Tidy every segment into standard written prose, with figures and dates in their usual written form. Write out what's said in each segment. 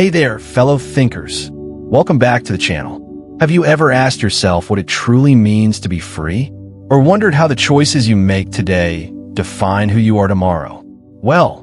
Hey there, fellow thinkers. Welcome back to the channel. Have you ever asked yourself what it truly means to be free? Or wondered how the choices you make today define who you are tomorrow? Well,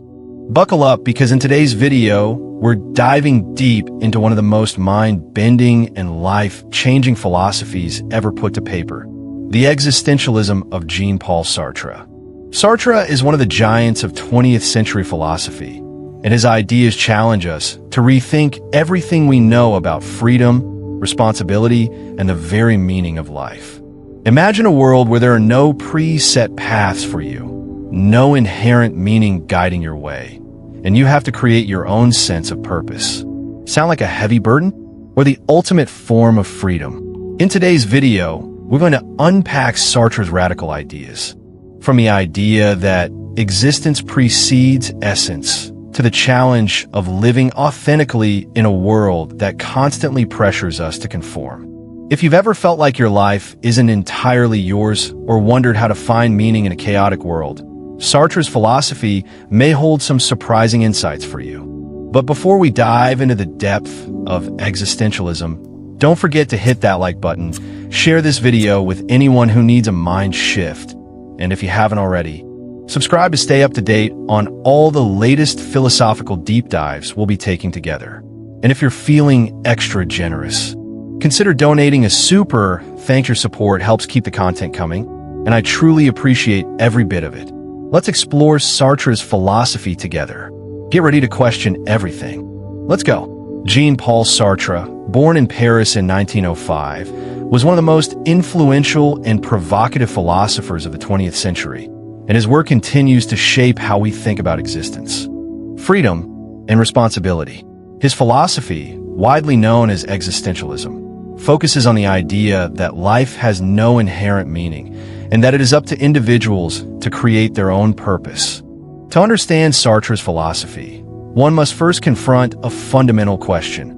buckle up because in today's video, we're diving deep into one of the most mind-bending and life-changing philosophies ever put to paper, the existentialism of Jean-Paul Sartre. Sartre is one of the giants of 20th century philosophy, and his ideas challenge us to rethink everything we know about freedom, responsibility, and the very meaning of life. Imagine a world where there are no preset paths for you, no inherent meaning guiding your way, and you have to create your own sense of purpose. Sound like a heavy burden? Or the ultimate form of freedom? In today's video, we're going to unpack Sartre's radical ideas. From the idea that existence precedes essence, to the challenge of living authentically in a world that constantly pressures us to conform. If you've ever felt like your life isn't entirely yours or wondered how to find meaning in a chaotic world, Sartre's philosophy may hold some surprising insights for you. But before we dive into the depth of existentialism, don't forget to hit that like button, share this video with anyone who needs a mind shift, and if you haven't already, subscribe to stay up to date on all the latest philosophical deep dives we'll be taking together. And if you're feeling extra generous, consider donating a super. Your support helps keep the content coming, and I truly appreciate every bit of it. Let's explore Sartre's philosophy together. Get ready to question everything. Let's go. Jean-Paul Sartre, born in Paris in 1905, was one of the most influential and provocative philosophers of the 20th century, and his work continues to shape how we think about existence, freedom, and responsibility. His philosophy, widely known as existentialism, focuses on the idea that life has no inherent meaning and that it is up to individuals to create their own purpose. To understand Sartre's philosophy, one must first confront a fundamental question.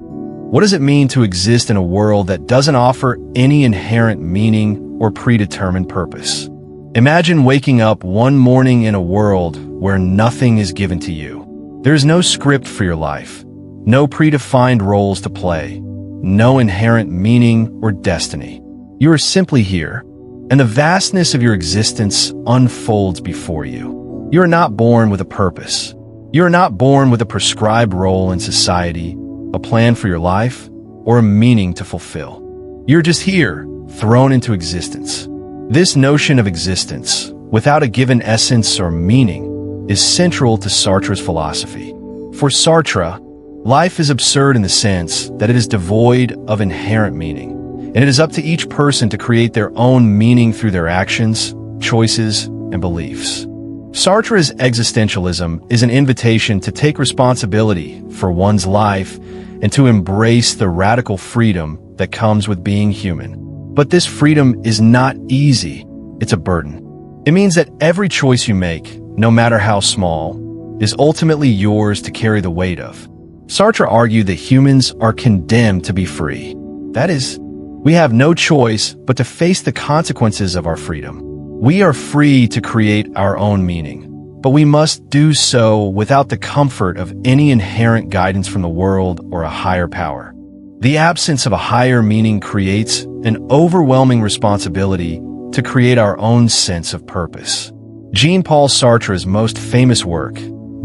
What does it mean to exist in a world that doesn't offer any inherent meaning or predetermined purpose? Imagine waking up one morning in a world where nothing is given to you. There's no script for your life, no predefined roles to play, no inherent meaning or destiny. You are simply here, and the vastness of your existence unfolds before you. You are not born with a purpose. You are not born with a prescribed role in society, a plan for your life, or a meaning to fulfill. You're just here, thrown into existence. This notion of existence, without a given essence or meaning, is central to Sartre's philosophy. For Sartre, life is absurd in the sense that it is devoid of inherent meaning, and it is up to each person to create their own meaning through their actions, choices, and beliefs. Sartre's existentialism is an invitation to take responsibility for one's life and to embrace the radical freedom that comes with being human. But this freedom is not easy, it's a burden. It means that every choice you make, no matter how small, is ultimately yours to carry the weight of. Sartre argued that humans are condemned to be free. That is, we have no choice but to face the consequences of our freedom. We are free to create our own meaning, but we must do so without the comfort of any inherent guidance from the world or a higher power. The absence of a higher meaning creates an overwhelming responsibility to create our own sense of purpose. Jean-Paul Sartre's most famous work,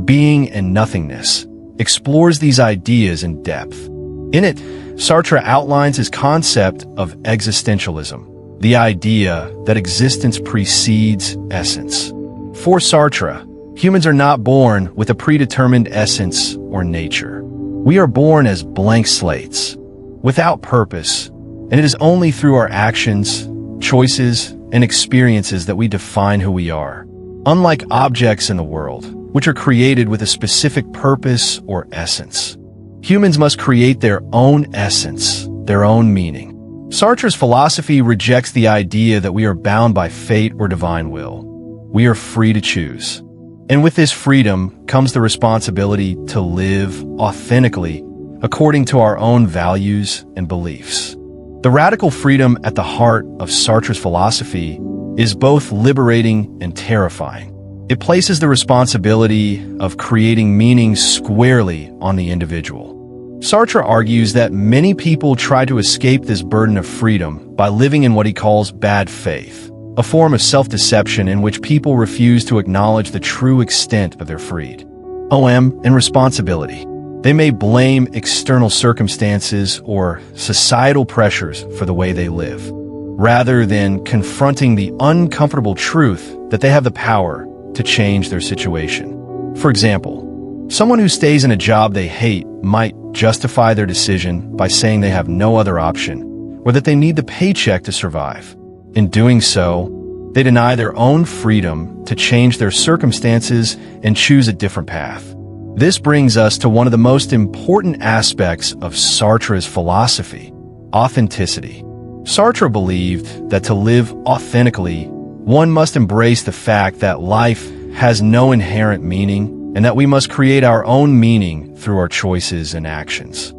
Being and Nothingness, explores these ideas in depth. In it, Sartre outlines his concept of existentialism, the idea that existence precedes essence. For Sartre, humans are not born with a predetermined essence or nature. We are born as blank slates, without purpose, and it is only through our actions, choices, and experiences that we define who we are. Unlike objects in the world, which are created with a specific purpose or essence, humans must create their own essence, their own meaning. Sartre's philosophy rejects the idea that we are bound by fate or divine will. We are free to choose. And with this freedom comes the responsibility to live authentically according to our own values and beliefs. The radical freedom at the heart of Sartre's philosophy is both liberating and terrifying. It places the responsibility of creating meaning squarely on the individual. Sartre argues that many people try to escape this burden of freedom by living in what he calls bad faith, a form of self-deception in which people refuse to acknowledge the true extent of their freedom and responsibility. They may blame external circumstances or societal pressures for the way they live, rather than confronting the uncomfortable truth that they have the power to change their situation. For example, someone who stays in a job they hate might justify their decision by saying they have no other option, or that they need the paycheck to survive. In doing so, they deny their own freedom to change their circumstances and choose a different path. This brings us to one of the most important aspects of Sartre's philosophy: authenticity. Sartre believed that to live authentically, one must embrace the fact that life has no inherent meaning and that we must create our own meaning through our choices and actions.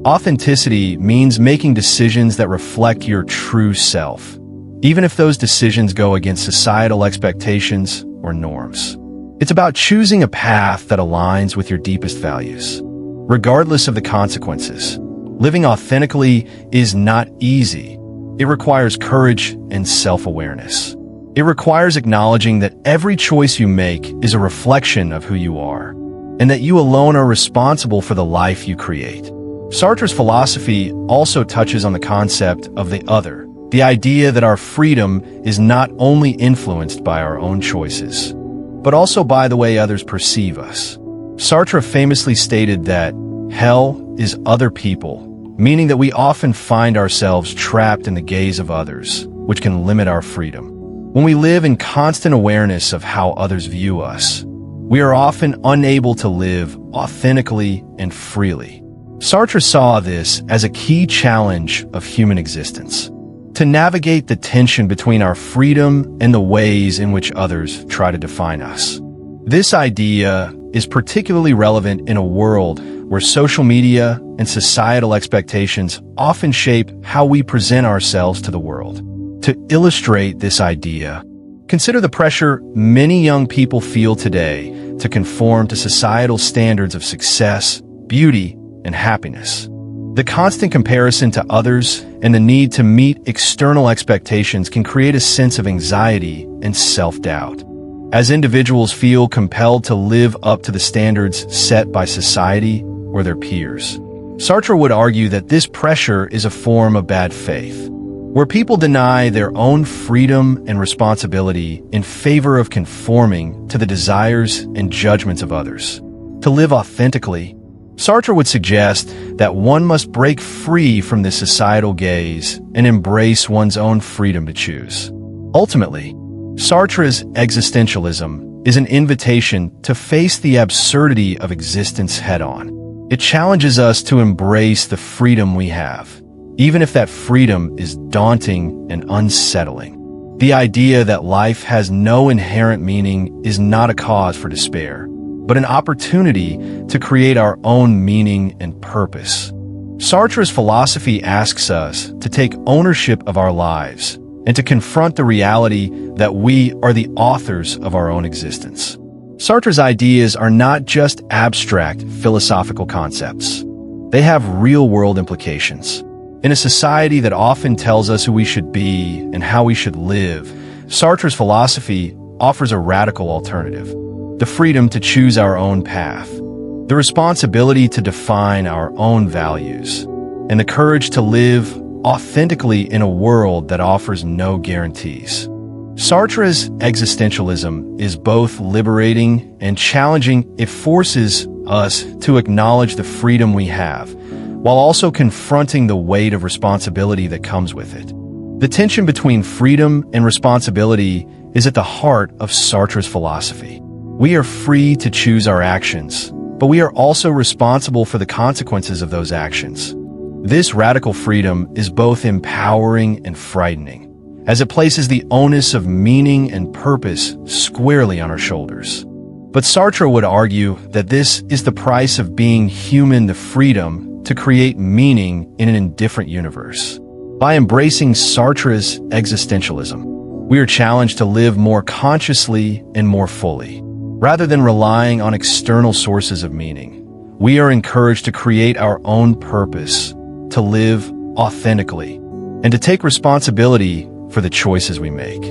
Authenticity means making decisions that reflect your true self, even if those decisions go against societal expectations or norms. It's about choosing a path that aligns with your deepest values, regardless of the consequences. Living authentically is not easy. It requires courage and self-awareness. It requires acknowledging that every choice you make is a reflection of who you are, and that you alone are responsible for the life you create. Sartre's philosophy also touches on the concept of the other, the idea that our freedom is not only influenced by our own choices, but also by the way others perceive us. Sartre famously stated that hell is other people, meaning that we often find ourselves trapped in the gaze of others, which can limit our freedom. When we live in constant awareness of how others view us, we are often unable to live authentically and freely. Sartre saw this as a key challenge of human existence, to navigate the tension between our freedom and the ways in which others try to define us. This idea is particularly relevant in a world where social media and societal expectations often shape how we present ourselves to the world. To illustrate this idea, consider the pressure many young people feel today to conform to societal standards of success, beauty, and happiness. The constant comparison to others and the need to meet external expectations can create a sense of anxiety and self-doubt, as individuals feel compelled to live up to the standards set by society or their peers. Sartre would argue that this pressure is a form of bad faith, where people deny their own freedom and responsibility in favor of conforming to the desires and judgments of others. To live authentically, Sartre would suggest that one must break free from this societal gaze and embrace one's own freedom to choose. Ultimately, Sartre's Existentialism is an invitation to face the absurdity of existence head-on. It challenges us to embrace the freedom we have, even if that freedom is daunting and unsettling. The idea that life has no inherent meaning is not a cause for despair, but an opportunity to create our own meaning and purpose. Sartre's philosophy asks us to take ownership of our lives and to confront the reality that we are the authors of our own existence. Sartre's ideas are not just abstract philosophical concepts. They have real-world implications. In a society that often tells us who we should be and how we should live, Sartre's philosophy offers a radical alternative: the freedom to choose our own path, the responsibility to define our own values, and the courage to live authentically in a world that offers no guarantees. Sartre's existentialism is both liberating and challenging. It forces us to acknowledge the freedom we have, while also confronting the weight of responsibility that comes with it. The tension between freedom and responsibility is at the heart of Sartre's philosophy. We are free to choose our actions, but we are also responsible for the consequences of those actions. This radical freedom is both empowering and frightening, as it places the onus of meaning and purpose squarely on our shoulders. But Sartre would argue that this is the price of being human, the freedom to create meaning in an indifferent universe. By embracing Sartre's existentialism, we are challenged to live more consciously and more fully. Rather than relying on external sources of meaning, we are encouraged to create our own purpose, to live authentically, and to take responsibility for the choices we make.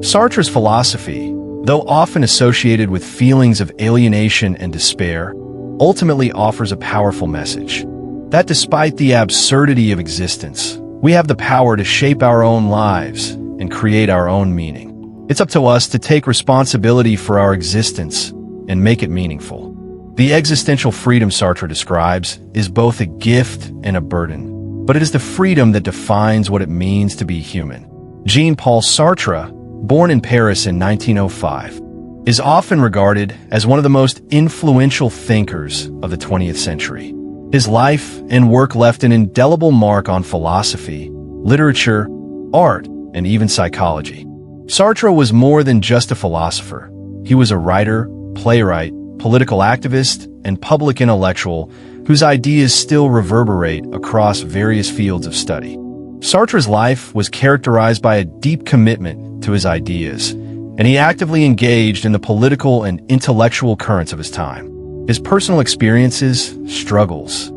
Sartre's philosophy, though often associated with feelings of alienation and despair, ultimately offers a powerful message that despite the absurdity of existence, we have the power to shape our own lives and create our own meaning. It's up to us to take responsibility for our existence and make it meaningful. The existential freedom Sartre describes is both a gift and a burden, but it is the freedom that defines what it means to be human. Jean-Paul Sartre, born in Paris in 1905, is often regarded as one of the most influential thinkers of the 20th century. His life and work left an indelible mark on philosophy, literature, art, and even psychology. Sartre was more than just a philosopher. He was a writer, playwright, political activist, and public intellectual whose ideas still reverberate across various fields of study. Sartre's life was characterized by a deep commitment to his ideas, and he actively engaged in the political and intellectual currents of his time. His personal experiences, struggles,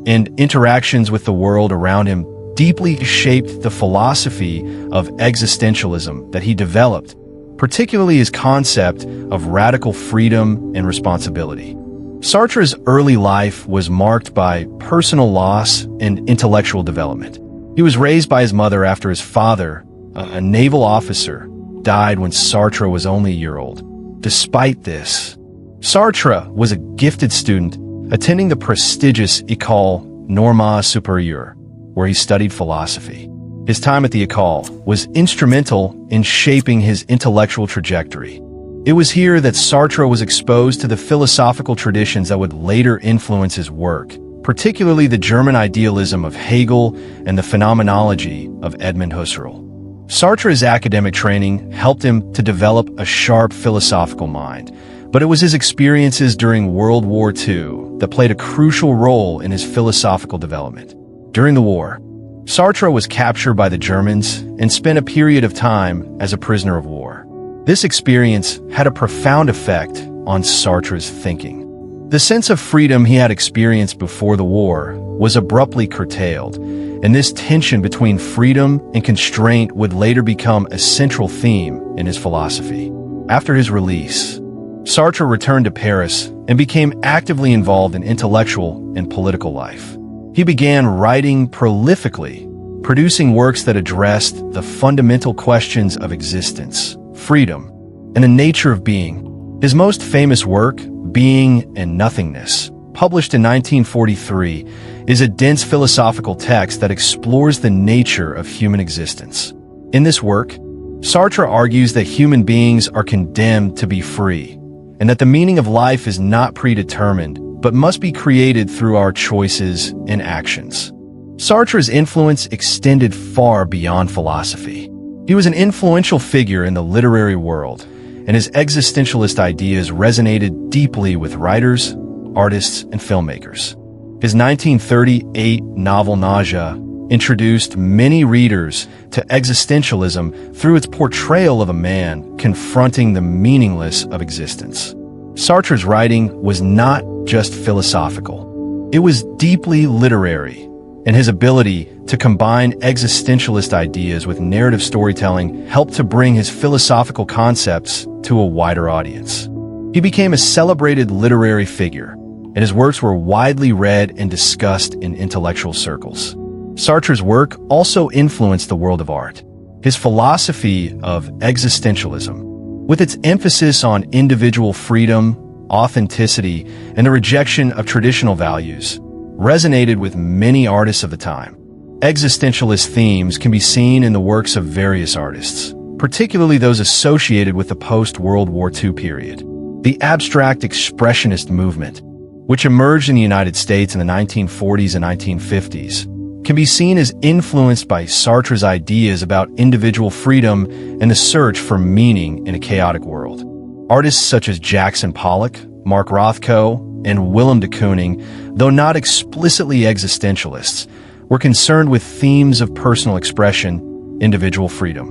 and interactions with the world around him deeply shaped the philosophy of existentialism that he developed, particularly his concept of radical freedom and responsibility. Sartre's early life was marked by personal loss and intellectual development. He was raised by his mother after his father, a naval officer, died when Sartre was only a year old. Despite this, Sartre was a gifted student attending the prestigious École Normale Supérieure, where he studied philosophy. His time at the École was instrumental in shaping his intellectual trajectory. It was here that Sartre was exposed to the philosophical traditions that would later influence his work, particularly the German idealism of Hegel and the phenomenology of Edmund Husserl. Sartre's academic training helped him to develop a sharp philosophical mind, but it was his experiences during World War II that played a crucial role in his philosophical development. During the war, Sartre was captured by the Germans and spent a period of time as a prisoner of war. This experience had a profound effect on Sartre's thinking. The sense of freedom he had experienced before the war was abruptly curtailed, and this tension between freedom and constraint would later become a central theme in his philosophy. After his release, Sartre returned to Paris and became actively involved in intellectual and political life. He began writing prolifically, producing works that addressed the fundamental questions of existence, freedom, and the nature of being. His most famous work, Being and Nothingness, published in 1943, is a dense philosophical text that explores the nature of human existence. In this work, Sartre argues that human beings are condemned to be free, and that the meaning of life is not predetermined, but must be created through our choices and actions. Sartre's influence extended far beyond philosophy. He was an influential figure in the literary world, and his existentialist ideas resonated deeply with writers, artists, and filmmakers. His 1938 novel Nausea introduced many readers to existentialism through its portrayal of a man confronting the meaningless of existence. Sartre's writing was not just philosophical. It was deeply literary, and his ability to combine existentialist ideas with narrative storytelling helped to bring his philosophical concepts to a wider audience. He became a celebrated literary figure, and his works were widely read and discussed in intellectual circles. Sartre's work also influenced the world of art. His philosophy of existentialism, with its emphasis on individual freedom, authenticity, and the rejection of traditional values, resonated with many artists of the time. Existentialist themes can be seen in the works of various artists, particularly those associated with the post-World War II period. The abstract expressionist movement, which emerged in the United States in the 1940s and 1950s, can be seen as influenced by Sartre's ideas about individual freedom and the search for meaning in a chaotic world. Artists such as Jackson Pollock, Mark Rothko, and Willem de Kooning, though not explicitly existentialists, were concerned with themes of personal expression, individual freedom,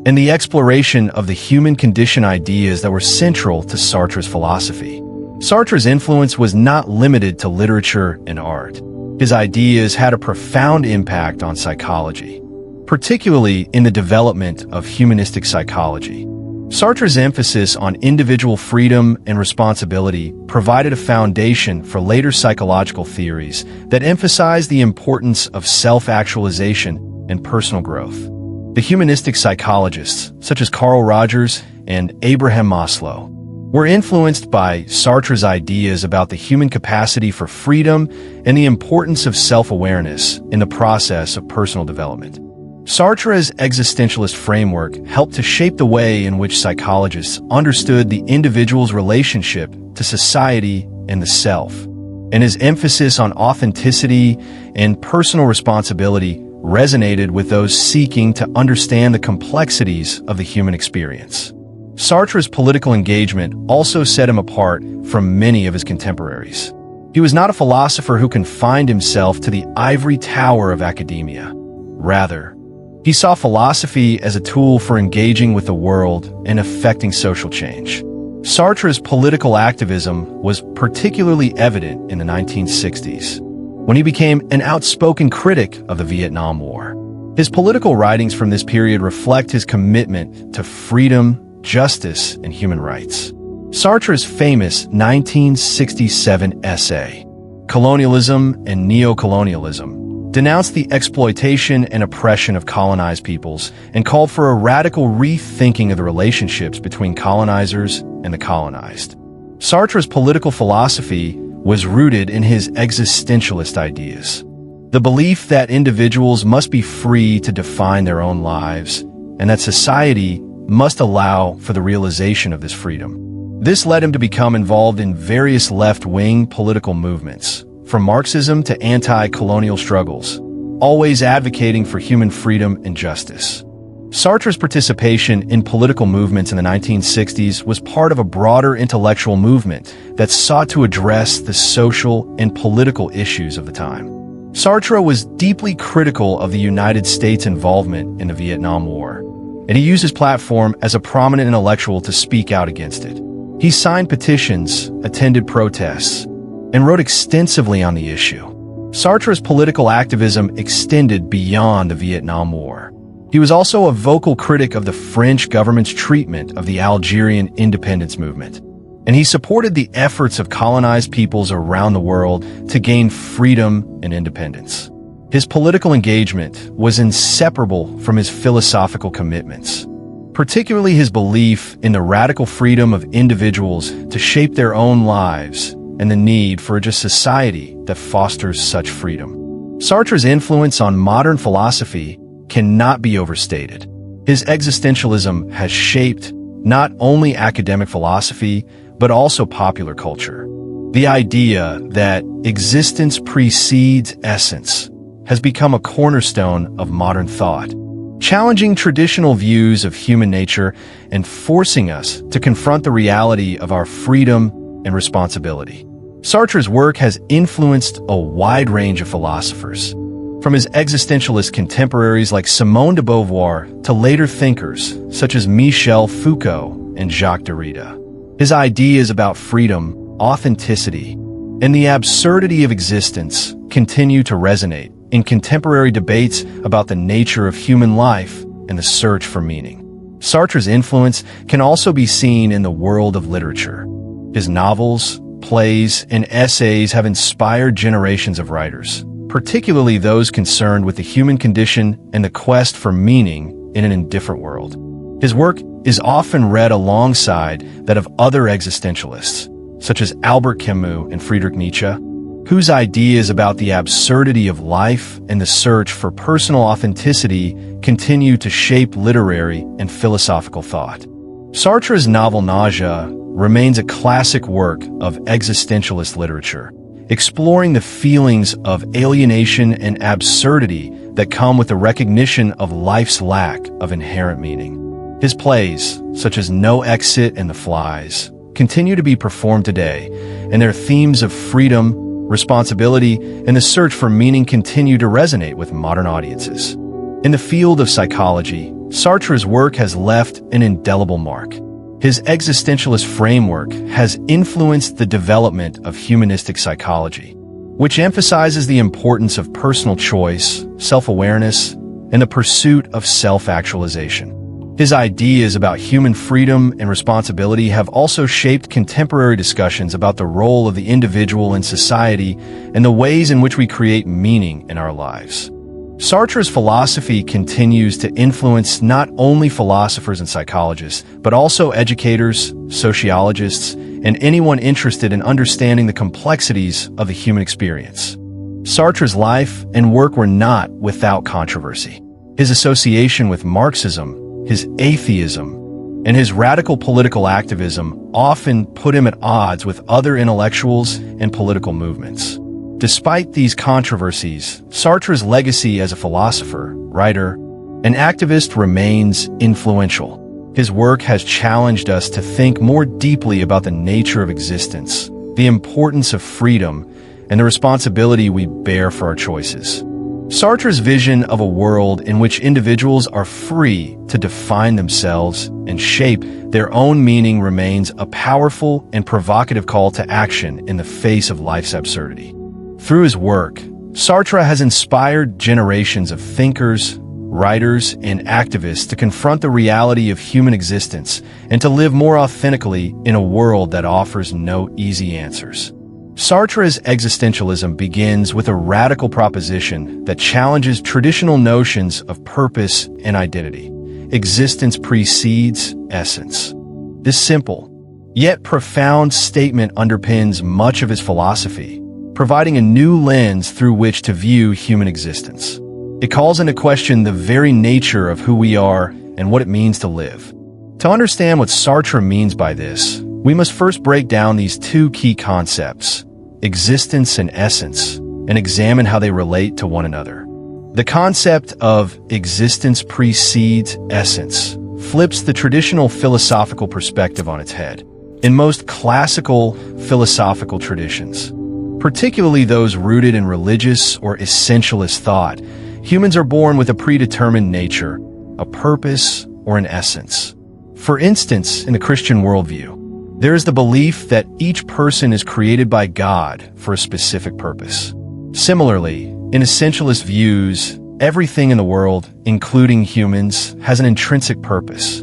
and the exploration of the human condition ideas that were central to Sartre's philosophy. Sartre's influence was not limited to literature and art. His ideas had a profound impact on psychology, particularly in the development of humanistic psychology. Sartre's emphasis on individual freedom and responsibility provided a foundation for later psychological theories that emphasized the importance of self-actualization and personal growth. The humanistic psychologists, such as Carl Rogers and Abraham Maslow, were influenced by Sartre's ideas about the human capacity for freedom and the importance of self-awareness in the process of personal development. Sartre's existentialist framework helped to shape the way in which psychologists understood the individual's relationship to society and the self, and his emphasis on authenticity and personal responsibility resonated with those seeking to understand the complexities of the human experience. Sartre's political engagement also set him apart from many of his contemporaries. He was not a philosopher who confined himself to the ivory tower of academia. Rather, he saw philosophy as a tool for engaging with the world and affecting social change. Sartre's political activism was particularly evident in the 1960s, when he became an outspoken critic of the Vietnam War. His political writings from this period reflect his commitment to freedom, justice, and human rights. Sartre's famous 1967 essay, Colonialism and Neocolonialism, denounced the exploitation and oppression of colonized peoples and called for a radical rethinking of the relationships between colonizers and the colonized. Sartre's political philosophy was rooted in his existentialist ideas, the belief that individuals must be free to define their own lives and that society must allow for the realization of this freedom. This led him to become involved in various left-wing political movements, from Marxism to anti-colonial struggles, always advocating for human freedom and justice. Sartre's participation in political movements in the 1960s was part of a broader intellectual movement that sought to address the social and political issues of the time. Sartre was deeply critical of the United States' involvement in the Vietnam War, and he used his platform as a prominent intellectual to speak out against it. He signed petitions, attended protests, and wrote extensively on the issue. Sartre's political activism extended beyond the Vietnam War. He was also a vocal critic of the French government's treatment of the Algerian independence movement, and he supported the efforts of colonized peoples around the world to gain freedom and independence. His political engagement was inseparable from his philosophical commitments, particularly his belief in the radical freedom of individuals to shape their own lives and the need for a just society that fosters such freedom. Sartre's influence on modern philosophy cannot be overstated. His existentialism has shaped not only academic philosophy, but also popular culture. The idea that existence precedes essence has become a cornerstone of modern thought, challenging traditional views of human nature and forcing us to confront the reality of our freedom and responsibility. Sartre's work has influenced a wide range of philosophers, from his existentialist contemporaries like Simone de Beauvoir to later thinkers such as Michel Foucault and Jacques Derrida. His ideas about freedom, authenticity, and the absurdity of existence continue to resonate in contemporary debates about the nature of human life and the search for meaning. Sartre's influence can also be seen in the world of literature. His novels, plays, and essays have inspired generations of writers, particularly those concerned with the human condition and the quest for meaning in an indifferent world. His work is often read alongside that of other existentialists, such as Albert Camus and Friedrich Nietzsche, whose ideas about the absurdity of life and the search for personal authenticity continue to shape literary and philosophical thought. Sartre's novel Nausea remains a classic work of existentialist literature, exploring the feelings of alienation and absurdity that come with the recognition of life's lack of inherent meaning. His plays, such as No Exit and The Flies, continue to be performed today, and their themes of freedom, responsibility, and the search for meaning continue to resonate with modern audiences. In the field of psychology, Sartre's work has left an indelible mark. His existentialist framework has influenced the development of humanistic psychology, which emphasizes the importance of personal choice, self-awareness, and the pursuit of self-actualization. His ideas about human freedom and responsibility have also shaped contemporary discussions about the role of the individual in society and the ways in which we create meaning in our lives. Sartre's philosophy continues to influence not only philosophers and psychologists, but also educators, sociologists, and anyone interested in understanding the complexities of the human experience. Sartre's life and work were not without controversy. His association with Marxism, his atheism, and his radical political activism often put him at odds with other intellectuals and political movements. Despite these controversies, Sartre's legacy as a philosopher, writer, and activist remains influential. His work has challenged us to think more deeply about the nature of existence, the importance of freedom, and the responsibility we bear for our choices. Sartre's vision of a world in which individuals are free to define themselves and shape their own meaning remains a powerful and provocative call to action in the face of life's absurdity. Through his work, Sartre has inspired generations of thinkers, writers, and activists to confront the reality of human existence and to live more authentically in a world that offers no easy answers. Sartre's existentialism begins with a radical proposition that challenges traditional notions of purpose and identity. Existence precedes essence. This simple, yet profound statement underpins much of his philosophy, providing a new lens through which to view human existence. It calls into question the very nature of who we are and what it means to live. To understand what Sartre means by this, we must first break down these two key concepts, existence and essence, and examine how they relate to one another. The concept of existence precedes essence flips the traditional philosophical perspective on its head. In most classical philosophical traditions, particularly those rooted in religious or essentialist thought, humans are born with a predetermined nature, a purpose, or an essence. For instance, in the Christian worldview, there is the belief that each person is created by God for a specific purpose. Similarly, in essentialist views, everything in the world, including humans, has an intrinsic purpose.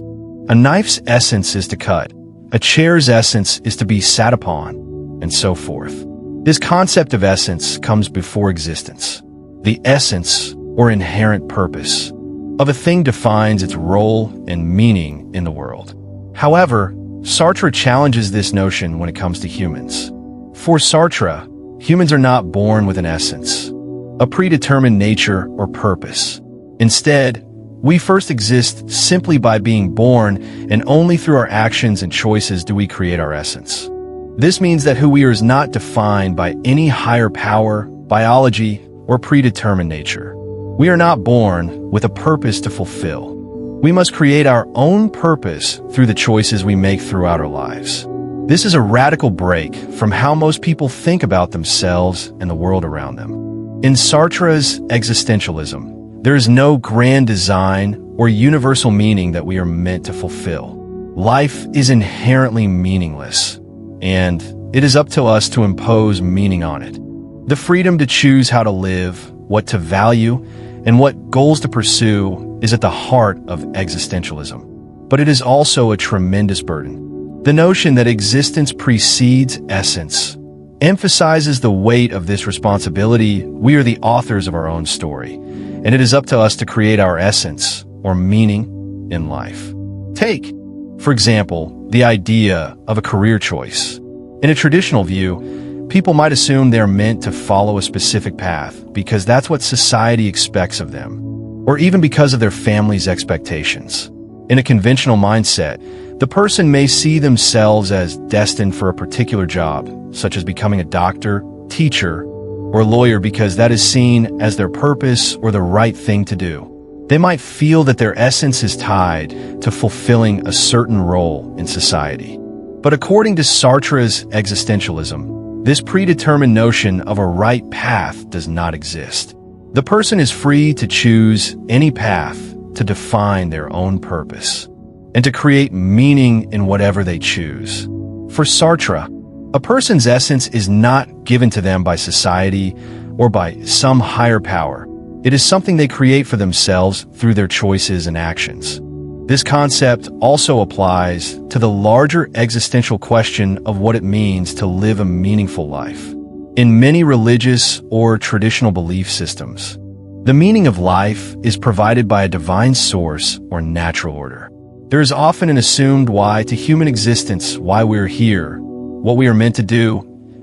A knife's essence is to cut, a chair's essence is to be sat upon, and so forth. This concept of essence comes before existence. The essence, or inherent purpose, of a thing defines its role and meaning in the world. However, Sartre challenges this notion when it comes to humans. For Sartre, humans are not born with an essence, a predetermined nature or purpose. Instead, we first exist simply by being born, and only through our actions and choices do we create our essence. This means that who we are is not defined by any higher power, biology, or predetermined nature. We are not born with a purpose to fulfill. We must create our own purpose through the choices we make throughout our lives. This is a radical break from how most people think about themselves and the world around them. In Sartre's existentialism, there is no grand design or universal meaning that we are meant to fulfill. Life is inherently meaningless, and it is up to us to impose meaning on it. The freedom to choose how to live, what to value, and what goals to pursue is at the heart of existentialism. But it is also a tremendous burden. The notion that existence precedes essence emphasizes the weight of this responsibility. We are the authors of our own story, and it is up to us to create our essence, or meaning, in life. Take, for example, the idea of a career choice. In a traditional view, people might assume they're meant to follow a specific path because that's what society expects of them, or even because of their family's expectations. In a conventional mindset, the person may see themselves as destined for a particular job, such as becoming a doctor, teacher, or lawyer because that is seen as their purpose or the right thing to do. They might feel that their essence is tied to fulfilling a certain role in society. But according to Sartre's existentialism, this predetermined notion of a right path does not exist. The person is free to choose any path to define their own purpose. and to create meaning in whatever they choose. For Sartre, a person's essence is not given to them by society or by some higher power. It is something they create for themselves through their choices and actions. This concept also applies to the larger existential question of what it means to live a meaningful life. In many religious or traditional belief systems, the meaning of life is provided by a divine source or natural order. There is often an assumed why to human existence, why we're here, what we are meant to do,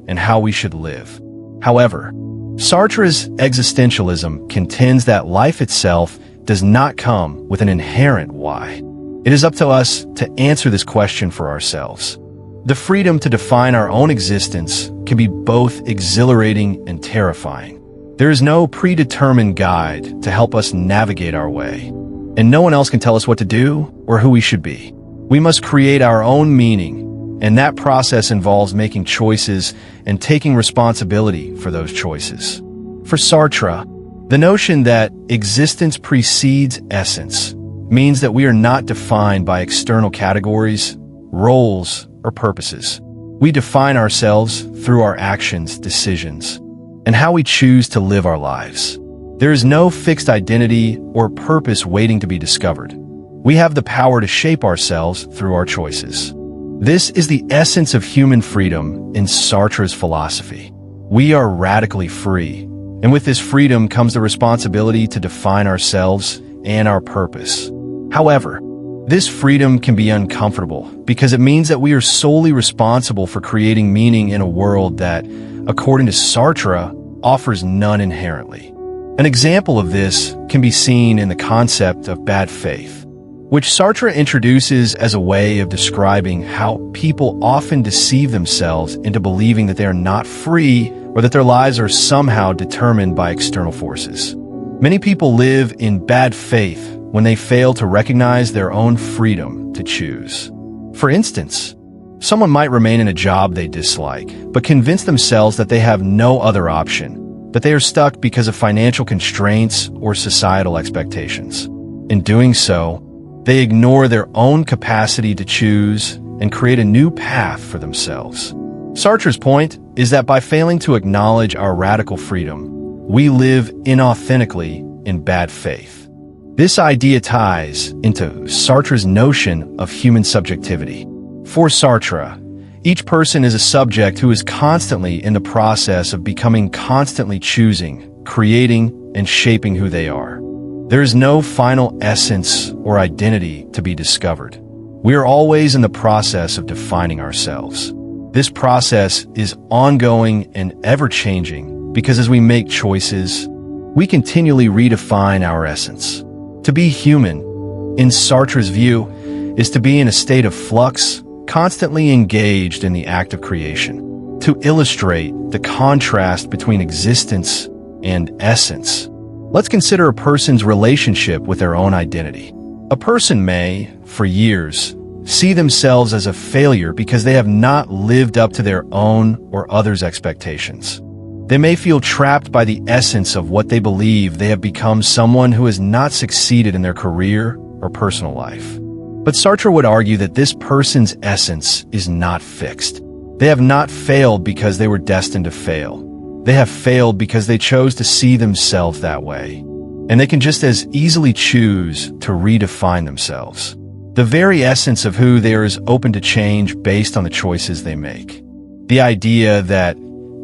and how we should live. However, Sartre's existentialism contends that life itself does not come with an inherent why. It is up to us to answer this question for ourselves. The freedom to define our own existence can be both exhilarating and terrifying. There is no predetermined guide to help us navigate our way, and no one else can tell us what to do or who we should be. We must create our own meaning, and that process involves making choices and taking responsibility for those choices. For Sartre, the notion that existence precedes essence means that we are not defined by external categories, roles, or purposes. We define ourselves through our actions, decisions, and how we choose to live our lives. There is no fixed identity or purpose waiting to be discovered. We have the power to shape ourselves through our choices. This is the essence of human freedom in Sartre's philosophy. We are radically free, and with this freedom comes the responsibility to define ourselves and our purpose. However, this freedom can be uncomfortable because it means that we are solely responsible for creating meaning in a world that, according to Sartre, offers none inherently. An example of this can be seen in the concept of bad faith, which Sartre introduces as a way of describing how people often deceive themselves into believing that they are not free or that their lives are somehow determined by external forces. Many people live in bad faith when they fail to recognize their own freedom to choose. For instance, someone might remain in a job they dislike, but convince themselves that they have no other option, that they are stuck because of financial constraints or societal expectations. In doing so, they ignore their own capacity to choose and create a new path for themselves. Sartre's point is that by failing to acknowledge our radical freedom, we live inauthentically in bad faith. This idea ties into Sartre's notion of human subjectivity. For Sartre, each person is a subject who is constantly in the process of becoming, constantly choosing, creating, and shaping who they are. There is no final essence or identity to be discovered. We are always in the process of defining ourselves. This process is ongoing and ever-changing because as we make choices, we continually redefine our essence. To be human, in Sartre's view, is to be in a state of flux, constantly engaged in the act of creation. To illustrate the contrast between existence and essence, let's consider a person's relationship with their own identity. A person may, for years, see themselves as a failure because they have not lived up to their own or others' expectations. They may feel trapped by the essence of what they believe they have become, someone who has not succeeded in their career or personal life. But Sartre would argue that this person's essence is not fixed. They have not failed because they were destined to fail. They have failed because they chose to see themselves that way. And they can just as easily choose to redefine themselves. The very essence of who they are is open to change based on the choices they make. The idea that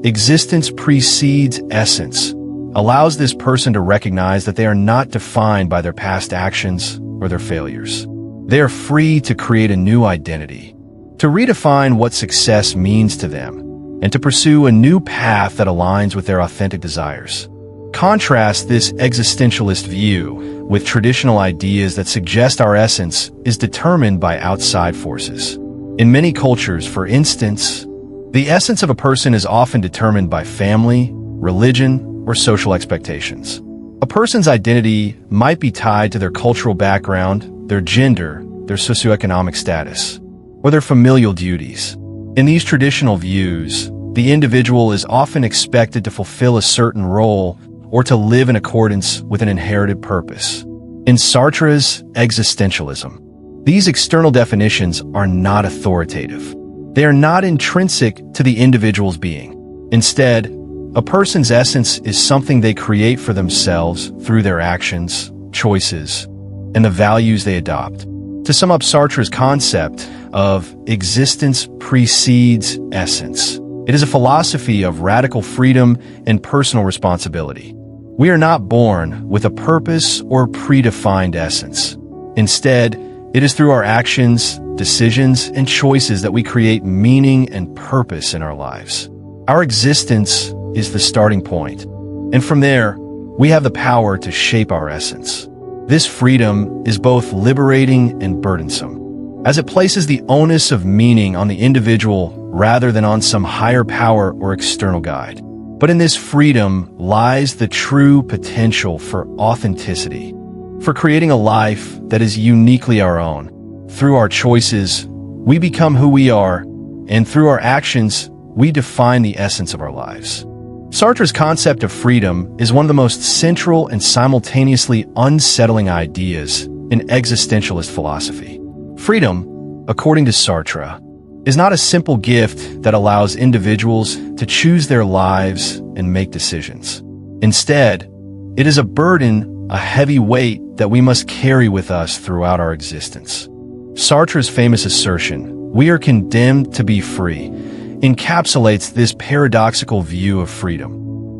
existence precedes essence allows this person to recognize that they are not defined by their past actions or their failures. They are free to create a new identity, to redefine what success means to them, and to pursue a new path that aligns with their authentic desires. Contrast this existentialist view with traditional ideas that suggest our essence is determined by outside forces. In many cultures, for instance, the essence of a person is often determined by family, religion, or social expectations. A person's identity might be tied to their cultural background, their gender, their socioeconomic status, or their familial duties. In these traditional views, the individual is often expected to fulfill a certain role or to live in accordance with an inherited purpose. In Sartre's Existentialism, These external definitions are not authoritative. They are not intrinsic to the individual's being. Instead, a person's essence is something they create for themselves through their actions, choices, and the values they adopt. To sum up Sartre's concept of existence precedes essence, it is a philosophy of radical freedom and personal responsibility. We are not born with a purpose or predefined essence. Instead, it is through our actions, decisions, and choices that we create meaning and purpose in our lives. Our existence is the starting point, and from there, we have the power to shape our essence. This freedom is both liberating and burdensome, as it places the onus of meaning on the individual rather than on some higher power or external guide. But in this freedom lies the true potential for authenticity, for creating a life that is uniquely our own. Through our choices, we become who we are, and through our actions, we define the essence of our lives. Sartre's concept of freedom is one of the most central and simultaneously unsettling ideas in existentialist philosophy. Freedom, according to Sartre, is not a simple gift that allows individuals to choose their lives and make decisions. Instead, it is a burden, a heavy weight that we must carry with us throughout our existence. Sartre's famous assertion, "We are condemned to be free," encapsulates this paradoxical view of freedom,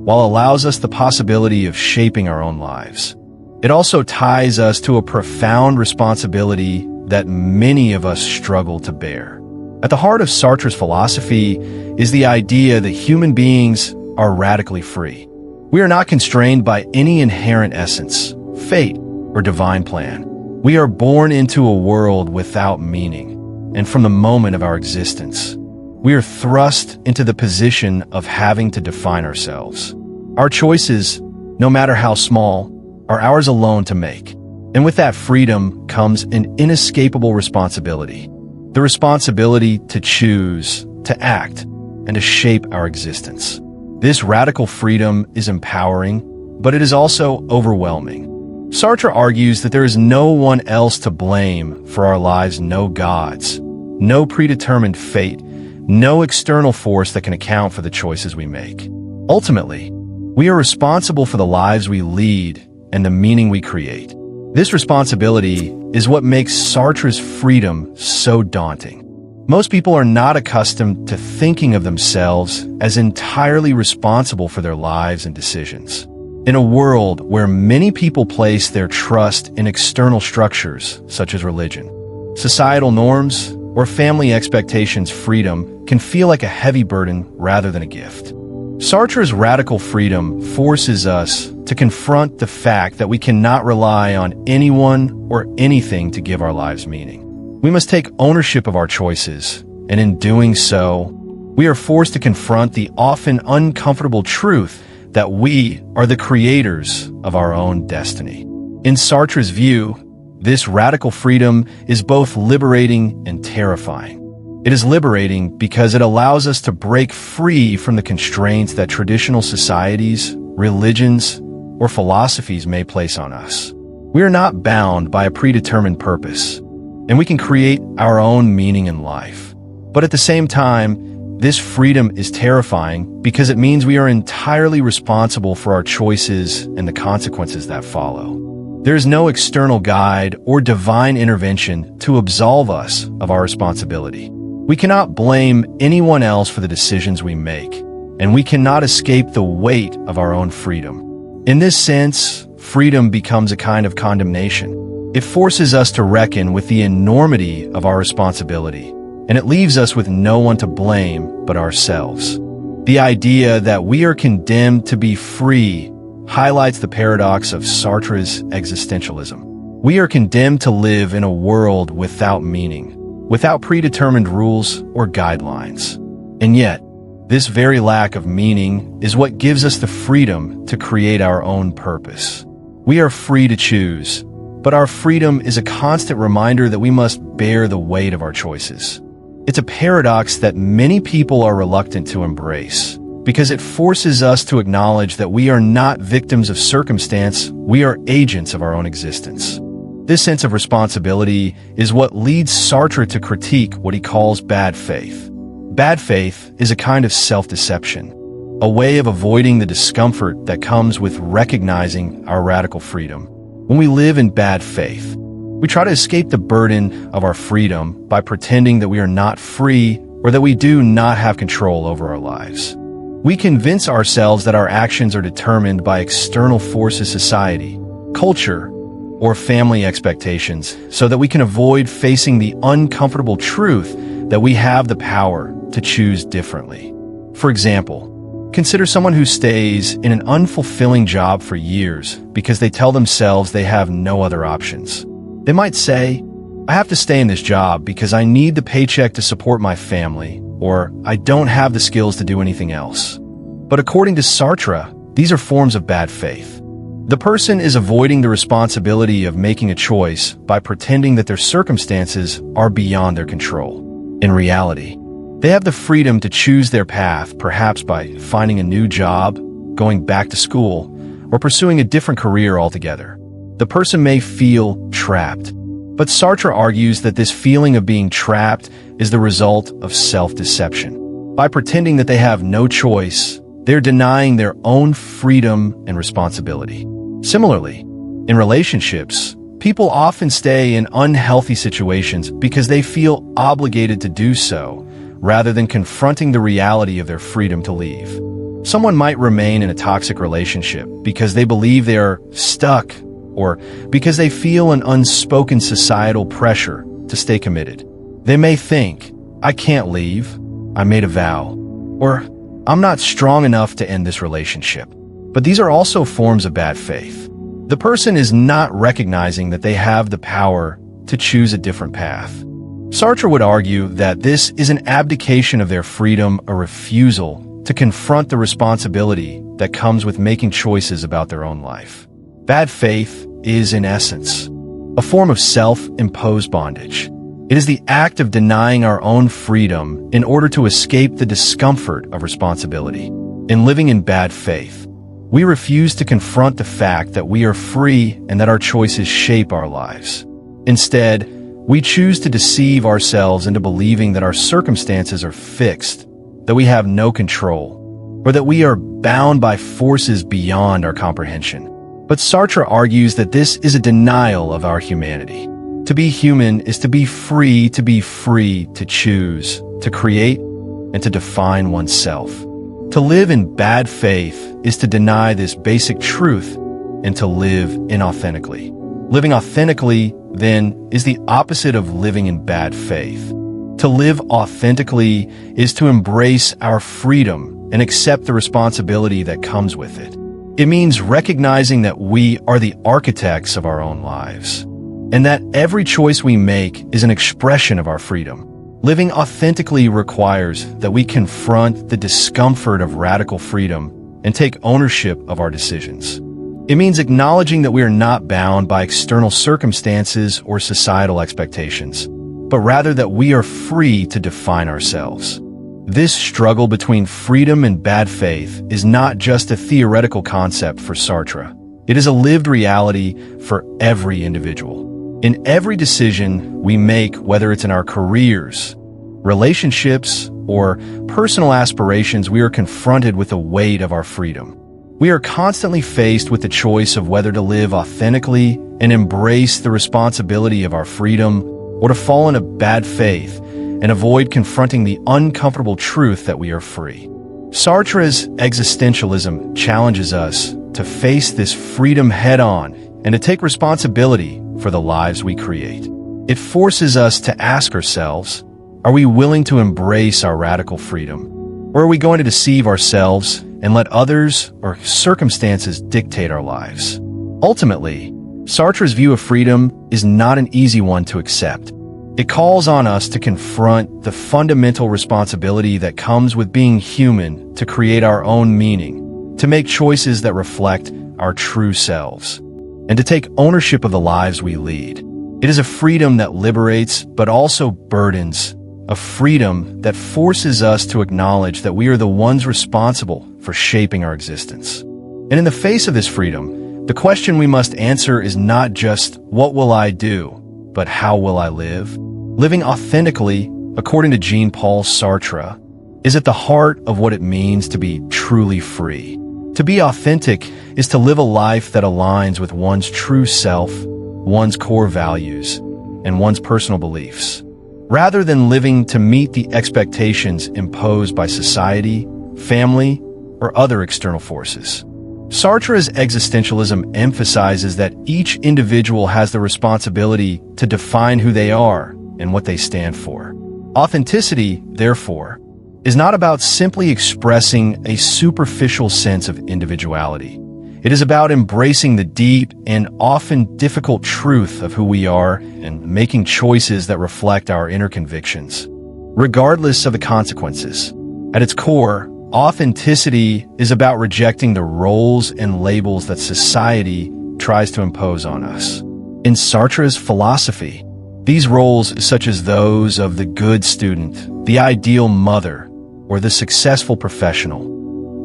while allows us the possibility of shaping our own lives. It also ties us to a profound responsibility that many of us struggle to bear. At the heart of Sartre's philosophy is the idea that human beings are radically free. We are not constrained by any inherent essence, fate, or divine plan. We are born into a world without meaning, and from the moment of our existence, we are thrust into the position of having to define ourselves. Our choices, no matter how small, are ours alone to make. And with that freedom comes an inescapable responsibility. The responsibility to choose, to act, and to shape our existence. This radical freedom is empowering, but it is also overwhelming. Sartre argues that there is no one else to blame for our lives, no gods, no predetermined fate, no external force that can account for the choices we make. Ultimately, we are responsible for the lives we lead and the meaning we create. This responsibility is what makes Sartre's freedom so daunting. Most people are not accustomed to thinking of themselves as entirely responsible for their lives and decisions. In a world where many people place their trust in external structures, such as religion, societal norms, or family expectations, freedom can feel like a heavy burden rather than a gift. Sartre's radical freedom forces us to confront the fact that we cannot rely on anyone or anything to give our lives meaning. We must take ownership of our choices, and in doing so, we are forced to confront the often uncomfortable truth that we are the creators of our own destiny. In Sartre's view, this radical freedom is both liberating and terrifying. It is liberating because it allows us to break free from the constraints that traditional societies, religions, or philosophies may place on us. We are not bound by a predetermined purpose, and we can create our own meaning in life. But at the same time, this freedom is terrifying because it means we are entirely responsible for our choices and the consequences that follow. There is no external guide or divine intervention to absolve us of our responsibility. We cannot blame anyone else for the decisions we make, and we cannot escape the weight of our own freedom. In this sense, freedom becomes a kind of condemnation. It forces us to reckon with the enormity of our responsibility, and it leaves us with no one to blame but ourselves. The idea that we are condemned to be free highlights the paradox of Sartre's existentialism. We are condemned to live in a world without meaning, without predetermined rules or guidelines. And yet, this very lack of meaning is what gives us the freedom to create our own purpose. We are free to choose, but our freedom is a constant reminder that we must bear the weight of our choices. It's a paradox that many people are reluctant to embrace, because it forces us to acknowledge that we are not victims of circumstance, we are agents of our own existence. This sense of responsibility is what leads Sartre to critique what he calls bad faith. Bad faith is a kind of self-deception, a way of avoiding the discomfort that comes with recognizing our radical freedom. When we live in bad faith, we try to escape the burden of our freedom by pretending that we are not free or that we do not have control over our lives. We convince ourselves that our actions are determined by external forces, society, culture, or family expectations, so that we can avoid facing the uncomfortable truth that we have the power to choose differently. For example, consider someone who stays in an unfulfilling job for years because they tell themselves they have no other options. They might say, "I have to stay in this job because I need the paycheck to support my family," or "I don't have the skills to do anything else." But according to Sartre, these are forms of bad faith. The person is avoiding the responsibility of making a choice by pretending that their circumstances are beyond their control. In reality, they have the freedom to choose their path, perhaps by finding a new job, going back to school, or pursuing a different career altogether. The person may feel trapped, but Sartre argues that this feeling of being trapped is the result of self-deception. By pretending that they have no choice, they're denying their own freedom and responsibility. Similarly, in relationships, people often stay in unhealthy situations because they feel obligated to do so, rather than confronting the reality of their freedom to leave. Someone might remain in a toxic relationship because they believe they are stuck, or because they feel an unspoken societal pressure to stay committed. They may think, "I can't leave, I made a vow," or "I'm not strong enough to end this relationship." But these are also forms of bad faith. The person is not recognizing that they have the power to choose a different path. Sartre would argue that this is an abdication of their freedom, a refusal to confront the responsibility that comes with making choices about their own life. Bad faith is, in essence, a form of self-imposed bondage. It is the act of denying our own freedom in order to escape the discomfort of responsibility. In living in bad faith, we refuse to confront the fact that we are free and that our choices shape our lives. Instead, we choose to deceive ourselves into believing that our circumstances are fixed, that we have no control, or that we are bound by forces beyond our comprehension. But Sartre argues that this is a denial of our humanity. To be human is to be free to choose, to create, and to define oneself. To live in bad faith is to deny this basic truth and to live inauthentically. Living authentically, then, is the opposite of living in bad faith. To live authentically is to embrace our freedom and accept the responsibility that comes with it. It means recognizing that we are the architects of our own lives, and that every choice we make is an expression of our freedom. Living authentically requires that we confront the discomfort of radical freedom and take ownership of our decisions. It means acknowledging that we are not bound by external circumstances or societal expectations, but rather that we are free to define ourselves. This struggle between freedom and bad faith is not just a theoretical concept for Sartre. It is a lived reality for every individual. In every decision we make, whether it's in our careers, relationships, or personal aspirations, we are confronted with the weight of our freedom. We are constantly faced with the choice of whether to live authentically and embrace the responsibility of our freedom, or to fall into bad faith and avoid confronting the uncomfortable truth that we are free. Sartre's Existentialism challenges us to face this freedom head-on and to take responsibility for the lives we create. It forces us to ask ourselves, are we willing to embrace our radical freedom? Or are we going to deceive ourselves and let others or circumstances dictate our lives? Ultimately, Sartre's view of freedom is not an easy one to accept. It calls on us to confront the fundamental responsibility that comes with being human, to create our own meaning, to make choices that reflect our true selves, and to take ownership of the lives we lead. It is a freedom that liberates, but also burdens, a freedom that forces us to acknowledge that we are the ones responsible for shaping our existence. And in the face of this freedom, The question we must answer is not just, what will I do, but how will I live? Living authentically, according to Jean-Paul Sartre, is at the heart of what it means to be truly free. To be authentic is to live a life that aligns with one's true self, one's core values, and one's personal beliefs, rather than living to meet the expectations imposed by society, family, or other external forces. Sartre's existentialism emphasizes that each individual has the responsibility to define who they are and what they stand for. Authenticity, therefore, is not about simply expressing a superficial sense of individuality. It is about embracing the deep and often difficult truth of who we are and making choices that reflect our inner convictions, regardless of the consequences. At its core, authenticity is about rejecting the roles and labels that society tries to impose on us. In Sartre's philosophy, these roles, such as those of the good student, the ideal mother, or the successful professional,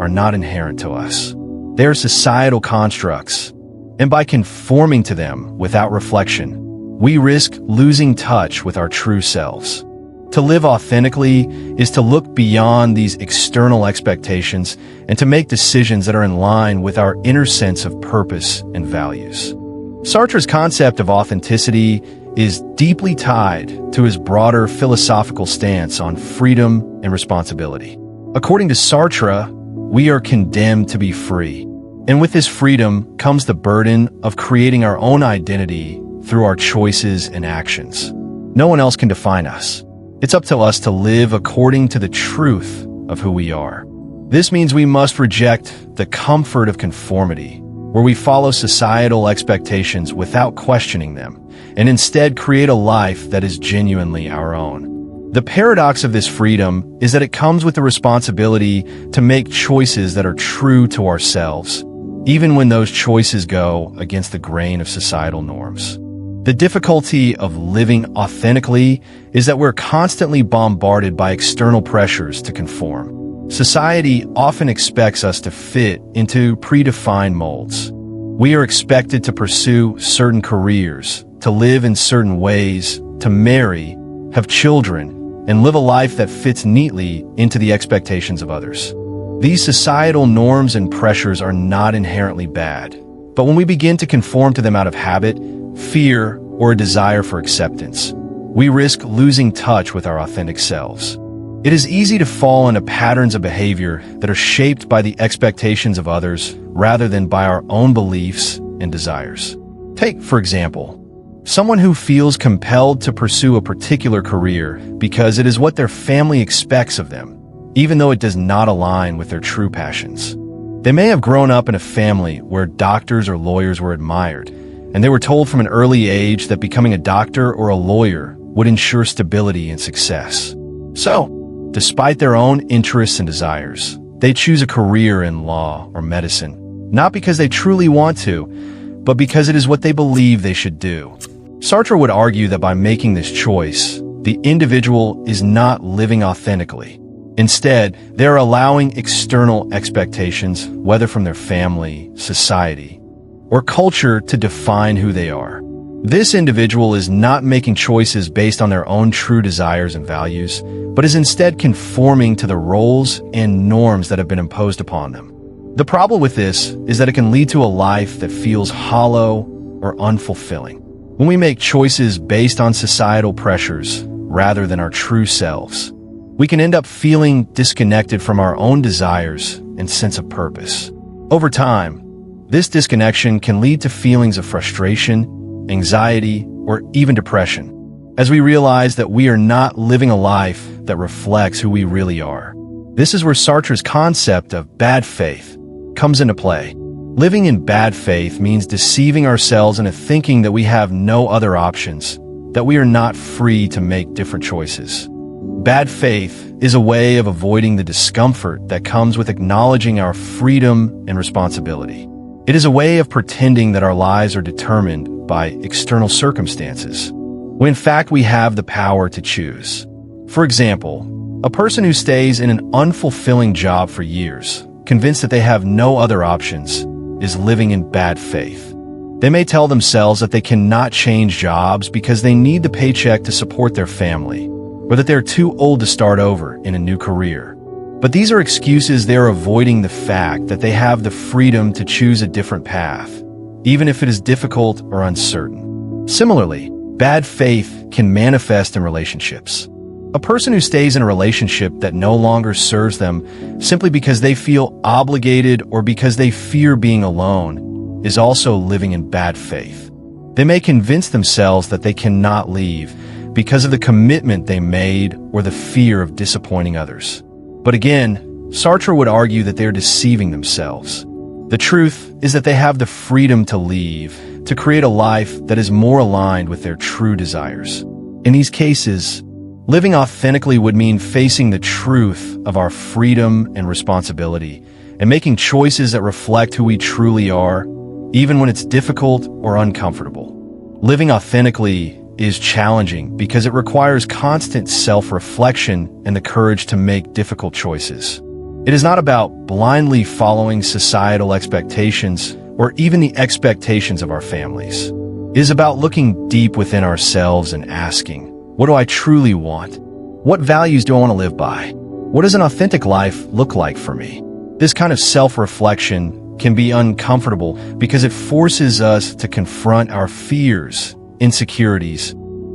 are not inherent to us. They are societal constructs, and by conforming to them without reflection, we risk losing touch with our true selves. To live authentically is to look beyond these external expectations and to make decisions that are in line with our inner sense of purpose and values. Sartre's concept of authenticity is deeply tied to his broader philosophical stance on freedom and responsibility. According to Sartre, we are condemned to be free. And with this freedom comes the burden of creating our own identity through our choices and actions. No one else can define us. It's up to us to live according to the truth of who we are. This means we must reject the comfort of conformity, where we follow societal expectations without questioning them, and instead create a life that is genuinely our own. The paradox of this freedom is that it comes with the responsibility to make choices that are true to ourselves, even when those choices go against the grain of societal norms. The difficulty of living authentically is that we're constantly bombarded by external pressures to conform. Society often expects us to fit into predefined molds. We are expected to pursue certain careers, to live in certain ways, to marry, have children, and live a life that fits neatly into the expectations of others. These societal norms and pressures are not inherently bad, but when we begin to conform to them out of habit, fear, or a desire for acceptance, we risk losing touch with our authentic selves. It is easy to fall into patterns of behavior that are shaped by the expectations of others rather than by our own beliefs and desires. Take, for example, someone who feels compelled to pursue a particular career because it is what their family expects of them, even though it does not align with their true passions. They may have grown up in a family where doctors or lawyers were admired, and they were told from an early age that becoming a doctor or a lawyer would ensure stability and success. So, despite their own interests and desires, they choose a career in law or medicine, not because they truly want to, but because it is what they believe they should do. Sartre would argue that by making this choice, the individual is not living authentically. Instead, they're allowing external expectations, whether from their family, society, or culture, to define who they are. This individual is not making choices based on their own true desires and values, but is instead conforming to the roles and norms that have been imposed upon them. The problem with this is that it can lead to a life that feels hollow or unfulfilling. When we make choices based on societal pressures rather than our true selves, we can end up feeling disconnected from our own desires and sense of purpose. Over time, this disconnection can lead to feelings of frustration, anxiety, or even depression, as we realize that we are not living a life that reflects who we really are. This is where Sartre's concept of bad faith comes into play. Living in bad faith means deceiving ourselves into thinking that we have no other options, that we are not free to make different choices. Bad faith is a way of avoiding the discomfort that comes with acknowledging our freedom and responsibility. It is a way of pretending that our lives are determined by external circumstances, when in fact we have the power to choose. For example, a person who stays in an unfulfilling job for years, convinced that they have no other options, is living in bad faith. They may tell themselves that they cannot change jobs because they need the paycheck to support their family, or that they're too old to start over in a new career. But these are excuses they're avoiding the fact that they have the freedom to choose a different path, even if it is difficult or uncertain. Similarly, bad faith can manifest in relationships. A person who stays in a relationship that no longer serves them simply because they feel obligated or because they fear being alone is also living in bad faith. They may convince themselves that they cannot leave because of the commitment they made or the fear of disappointing others. But again, Sartre would argue that they're deceiving themselves. The truth is that they have the freedom to leave, to create a life that is more aligned with their true desires. In these cases, living authentically would mean facing the truth of our freedom and responsibility and making choices that reflect who we truly are, even when it's difficult or uncomfortable. Living authentically is challenging because it requires constant self-reflection and the courage to make difficult choices. It is not about blindly following societal expectations or even the expectations of our families. It is about looking deep within ourselves and asking, what do I truly want? What values do I want to live by? What does an authentic life look like for me? This kind of self-reflection can be uncomfortable because it forces us to confront our fears, insecurities,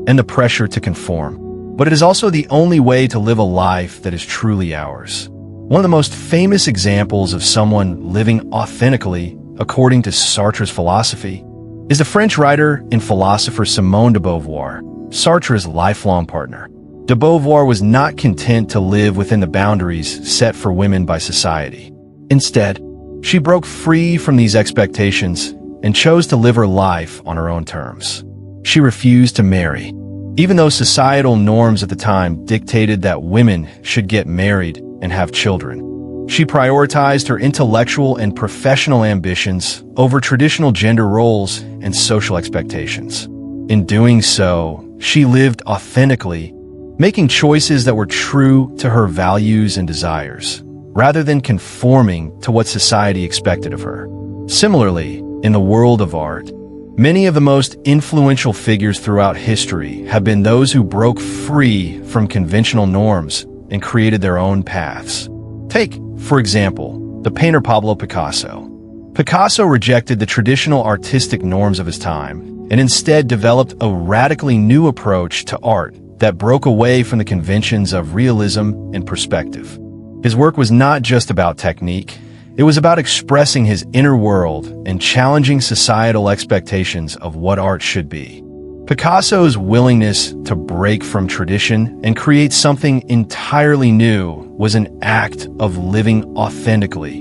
and the pressure to conform. But it is also the only way to live a life that is truly ours. One of the most famous examples of someone living authentically, according to Sartre's philosophy, is the French writer and philosopher Simone de Beauvoir, Sartre's lifelong partner. De Beauvoir was not content to live within the boundaries set for women by society. Instead, she broke free from these expectations and chose to live her life on her own terms. She refused to marry, even though societal norms at the time dictated that women should get married and have children. She prioritized her intellectual and professional ambitions over traditional gender roles and social expectations. In doing so, she lived authentically, making choices that were true to her values and desires, rather than conforming to what society expected of her. Similarly, in the world of art, many of the most influential figures throughout history have been those who broke free from conventional norms and created their own paths. Take, for example, the painter Pablo Picasso. Picasso rejected the traditional artistic norms of his time and instead developed a radically new approach to art that broke away from the conventions of realism and perspective. His work was not just about technique, it was about expressing his inner world and challenging societal expectations of what art should be. Picasso's willingness to break from tradition and create something entirely new was an act of living authentically,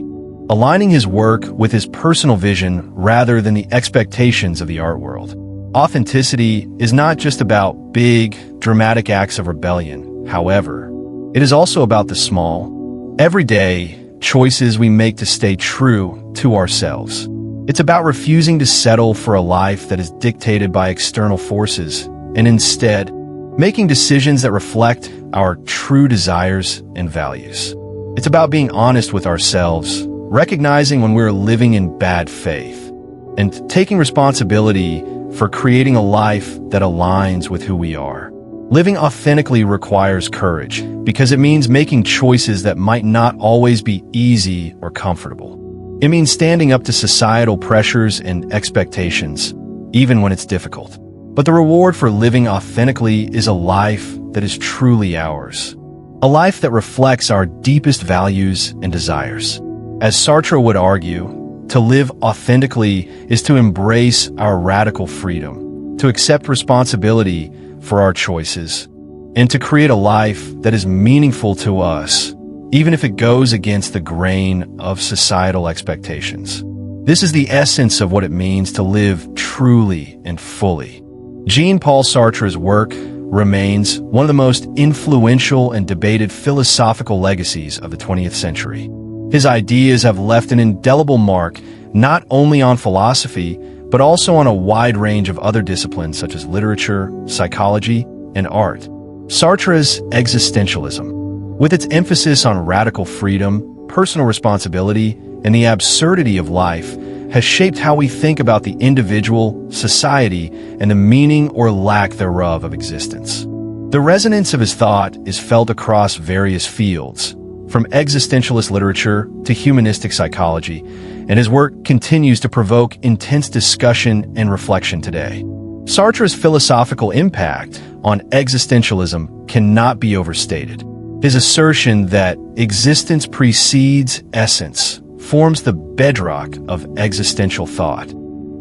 aligning his work with his personal vision rather than the expectations of the art world. Authenticity is not just about big, dramatic acts of rebellion, however. It is also about the small, everyday choices we make to stay true to ourselves. It's about refusing to settle for a life that is dictated by external forces and instead making decisions that reflect our true desires and values. It's about being honest with ourselves, recognizing when we're living in bad faith, and taking responsibility for creating a life that aligns with who we are. Living authentically requires courage because it means making choices that might not always be easy or comfortable. It means standing up to societal pressures and expectations, even when it's difficult. But the reward for living authentically is a life that is truly ours. A life that reflects our deepest values and desires. As Sartre would argue, to live authentically is to embrace our radical freedom, to accept responsibility for our choices, and to create a life that is meaningful to us, even if it goes against the grain of societal expectations. This is the essence of what it means to live truly and fully. Jean-Paul Sartre's work remains one of the most influential and debated philosophical legacies of the 20th century. His ideas have left an indelible mark not only on philosophy, but also on a wide range of other disciplines such as literature, psychology, and art. Sartre's Existentialism, with its emphasis on radical freedom, personal responsibility, and the absurdity of life, has shaped how we think about the individual, society, and the meaning or lack thereof of existence. The resonance of his thought is felt across various fields, from existentialist literature to humanistic psychology, and his work continues to provoke intense discussion and reflection today. Sartre's philosophical impact on existentialism cannot be overstated. His assertion that existence precedes essence forms the bedrock of existential thought,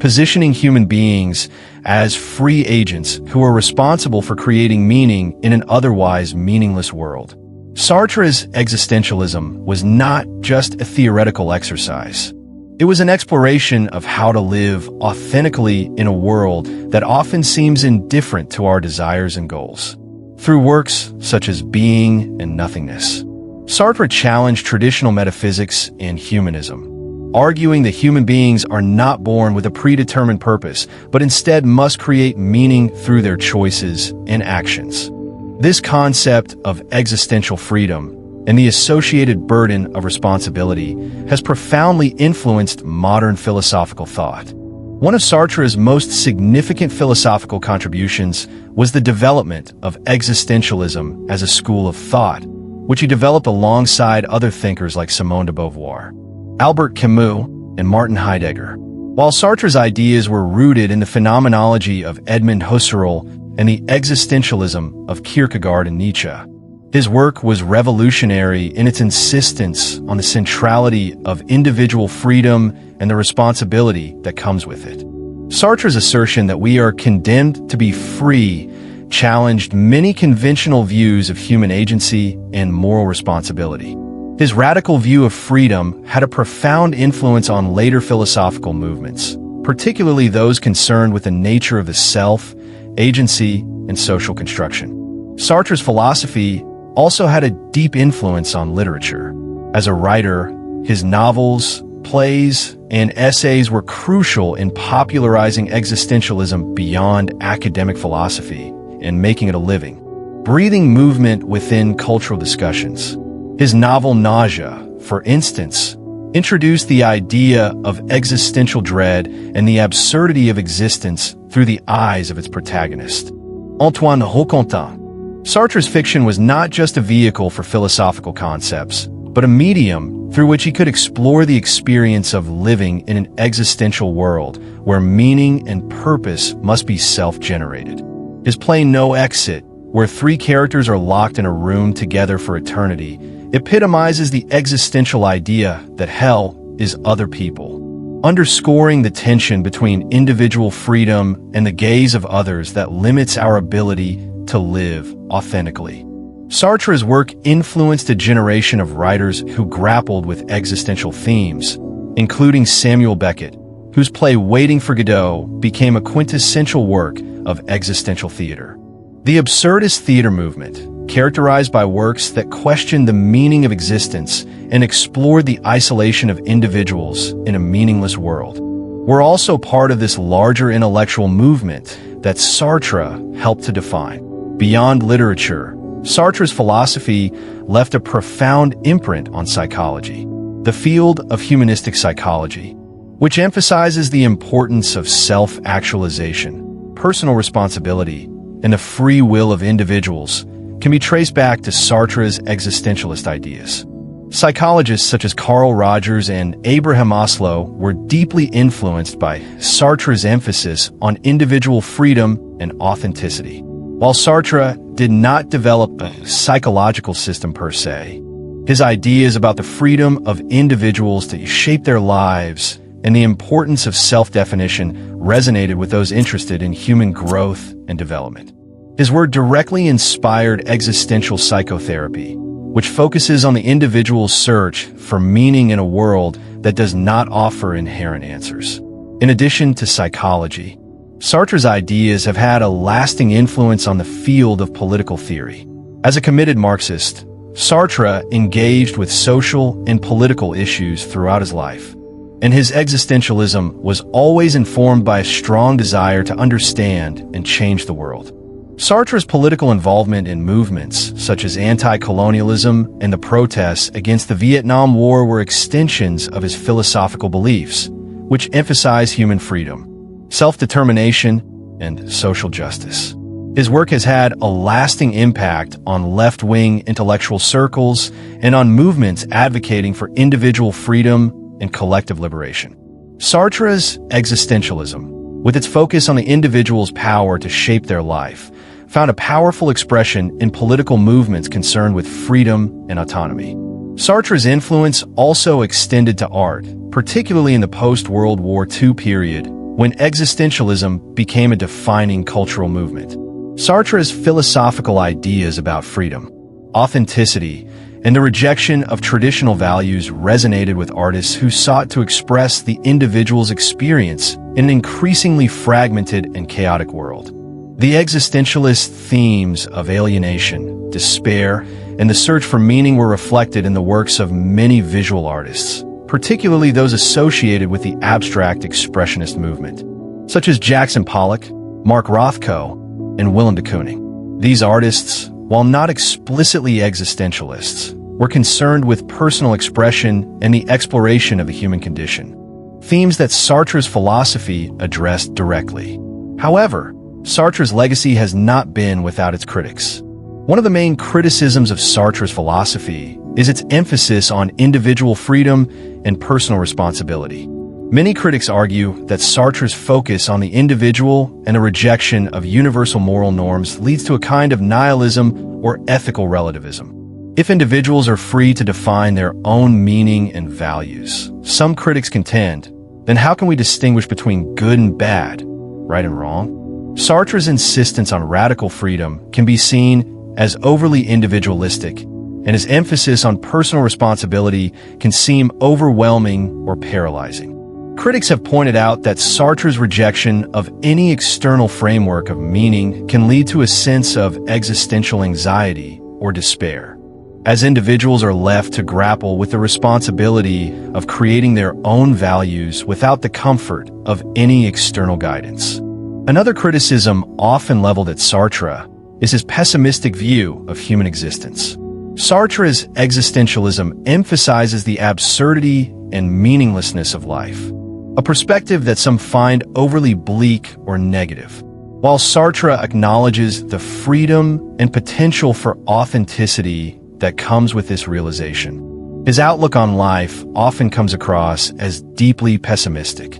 positioning human beings as free agents who are responsible for creating meaning in an otherwise meaningless world. Sartre's existentialism was not just a theoretical exercise. It was an exploration of how to live authentically in a world that often seems indifferent to our desires and goals. Through works such as Being and Nothingness, Sartre challenged traditional metaphysics and humanism, arguing that human beings are not born with a predetermined purpose, but instead must create meaning through their choices and actions. This concept of existential freedom and the associated burden of responsibility has profoundly influenced modern philosophical thought. One of Sartre's most significant philosophical contributions was the development of existentialism as a school of thought, which he developed alongside other thinkers like Simone de Beauvoir, Albert Camus, and Martin Heidegger. While Sartre's ideas were rooted in the phenomenology of Edmund Husserl and the existentialism of Kierkegaard and Nietzsche, his work was revolutionary in its insistence on the centrality of individual freedom and the responsibility that comes with it. Sartre's assertion that we are condemned to be free challenged many conventional views of human agency and moral responsibility. His radical view of freedom had a profound influence on later philosophical movements, particularly those concerned with the nature of the self, agency, and social construction. Sartre's philosophy also had a deep influence on literature. As a writer, his novels, plays, and essays were crucial in popularizing existentialism beyond academic philosophy and making it a living, breathing movement within cultural discussions. His novel Nausea, for instance, introduced the idea of existential dread and the absurdity of existence through the eyes of its protagonist, Antoine Roquentin. Sartre's fiction was not just a vehicle for philosophical concepts, but a medium through which he could explore the experience of living in an existential world where meaning and purpose must be self-generated. His play No Exit, where three characters are locked in a room together for eternity, epitomizes the existential idea that hell is other people, underscoring the tension between individual freedom and the gaze of others that limits our ability to live authentically. Sartre's work influenced a generation of writers who grappled with existential themes, including Samuel Beckett, whose play Waiting for Godot became a quintessential work of existential theater. The absurdist theater movement, characterized by works that questioned the meaning of existence and explored the isolation of individuals in a meaningless world, were also part of this larger intellectual movement that Sartre helped to define. Beyond literature, Sartre's philosophy left a profound imprint on psychology, the field of humanistic psychology, which emphasizes the importance of self-actualization, personal responsibility, and the free will of individuals, can be traced back to Sartre's existentialist ideas. Psychologists such as Carl Rogers and Abraham Maslow were deeply influenced by Sartre's emphasis on individual freedom and authenticity. While Sartre did not develop a psychological system per se, his ideas about the freedom of individuals to shape their lives and the importance of self-definition resonated with those interested in human growth and development. His work directly inspired existential psychotherapy, which focuses on the individual's search for meaning in a world that does not offer inherent answers. In addition to psychology, Sartre's ideas have had a lasting influence on the field of political theory. As a committed Marxist, Sartre engaged with social and political issues throughout his life, and his existentialism was always informed by a strong desire to understand and change the world. Sartre's political involvement in movements such as anti-colonialism and the protests against the Vietnam War were extensions of his philosophical beliefs, which emphasize human freedom, self-determination, and social justice. His work has had a lasting impact on left-wing intellectual circles and on movements advocating for individual freedom and collective liberation. Sartre's Existentialism, with its focus on the individual's power to shape their life, found a powerful expression in political movements concerned with freedom and autonomy. Sartre's influence also extended to art, particularly in the post-World War II period, when existentialism became a defining cultural movement. Sartre's philosophical ideas about freedom, authenticity, and the rejection of traditional values resonated with artists who sought to express the individual's experience in an increasingly fragmented and chaotic world. The existentialist themes of alienation, despair, and the search for meaning were reflected in the works of many visual artists, particularly those associated with the abstract expressionist movement, such as Jackson Pollock, Mark Rothko, and Willem de Kooning. These artists, while not explicitly existentialists, were concerned with personal expression and the exploration of the human condition, themes that Sartre's philosophy addressed directly. However, Sartre's legacy has not been without its critics. One of the main criticisms of Sartre's philosophy is its emphasis on individual freedom and personal responsibility. Many critics argue that Sartre's focus on the individual and a rejection of universal moral norms leads to a kind of nihilism or ethical relativism. If individuals are free to define their own meaning and values, some critics contend, then how can we distinguish between good and bad, right and wrong? Sartre's insistence on radical freedom can be seen as overly individualistic, and his emphasis on personal responsibility can seem overwhelming or paralyzing. Critics have pointed out that Sartre's rejection of any external framework of meaning can lead to a sense of existential anxiety or despair, as individuals are left to grapple with the responsibility of creating their own values without the comfort of any external guidance. Another criticism often leveled at Sartre is his pessimistic view of human existence. Sartre's existentialism emphasizes the absurdity and meaninglessness of life, a perspective that some find overly bleak or negative. While Sartre acknowledges the freedom and potential for authenticity that comes with this realization, his outlook on life often comes across as deeply pessimistic,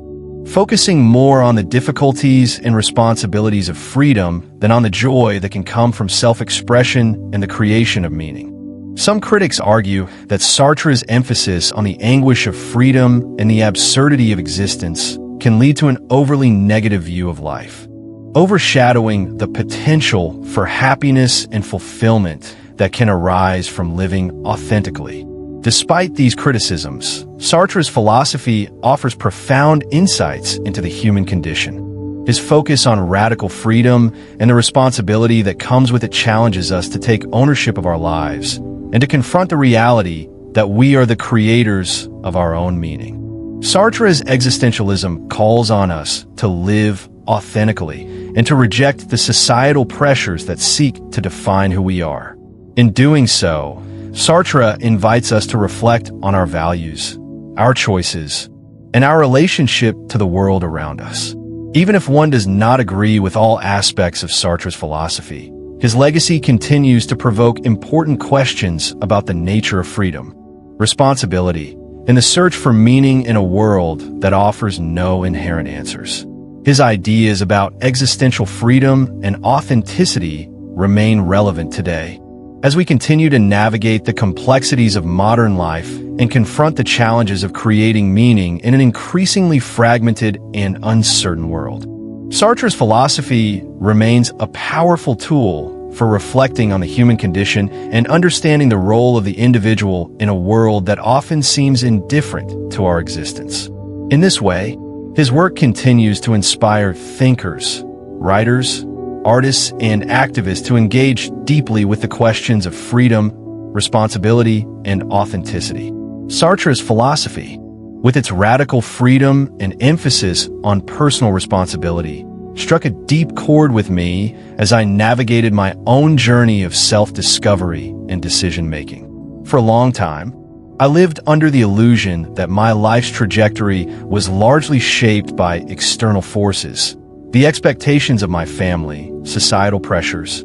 focusing more on the difficulties and responsibilities of freedom than on the joy that can come from self-expression and the creation of meaning. Some critics argue that Sartre's emphasis on the anguish of freedom and the absurdity of existence can lead to an overly negative view of life, overshadowing the potential for happiness and fulfillment that can arise from living authentically. Despite these criticisms, Sartre's philosophy offers profound insights into the human condition. His focus on radical freedom and the responsibility that comes with it challenges us to take ownership of our lives and to confront the reality that we are the creators of our own meaning. Sartre's existentialism calls on us to live authentically and to reject the societal pressures that seek to define who we are. In doing so, Sartre invites us to reflect on our values, our choices, and our relationship to the world around us. Even if one does not agree with all aspects of Sartre's philosophy, his legacy continues to provoke important questions about the nature of freedom, responsibility, and the search for meaning in a world that offers no inherent answers. His ideas about existential freedom and authenticity remain relevant today, as we continue to navigate the complexities of modern life and confront the challenges of creating meaning in an increasingly fragmented and uncertain world. Sartre's philosophy remains a powerful tool for reflecting on the human condition and understanding the role of the individual in a world that often seems indifferent to our existence. In this way, his work continues to inspire thinkers, writers, artists, and activists to engage deeply with the questions of freedom, responsibility, and authenticity. Sartre's philosophy, with its radical freedom and emphasis on personal responsibility, struck a deep chord with me as I navigated my own journey of self-discovery and decision-making. For a long time, I lived under the illusion that my life's trajectory was largely shaped by external forces, the expectations of my family, societal pressures,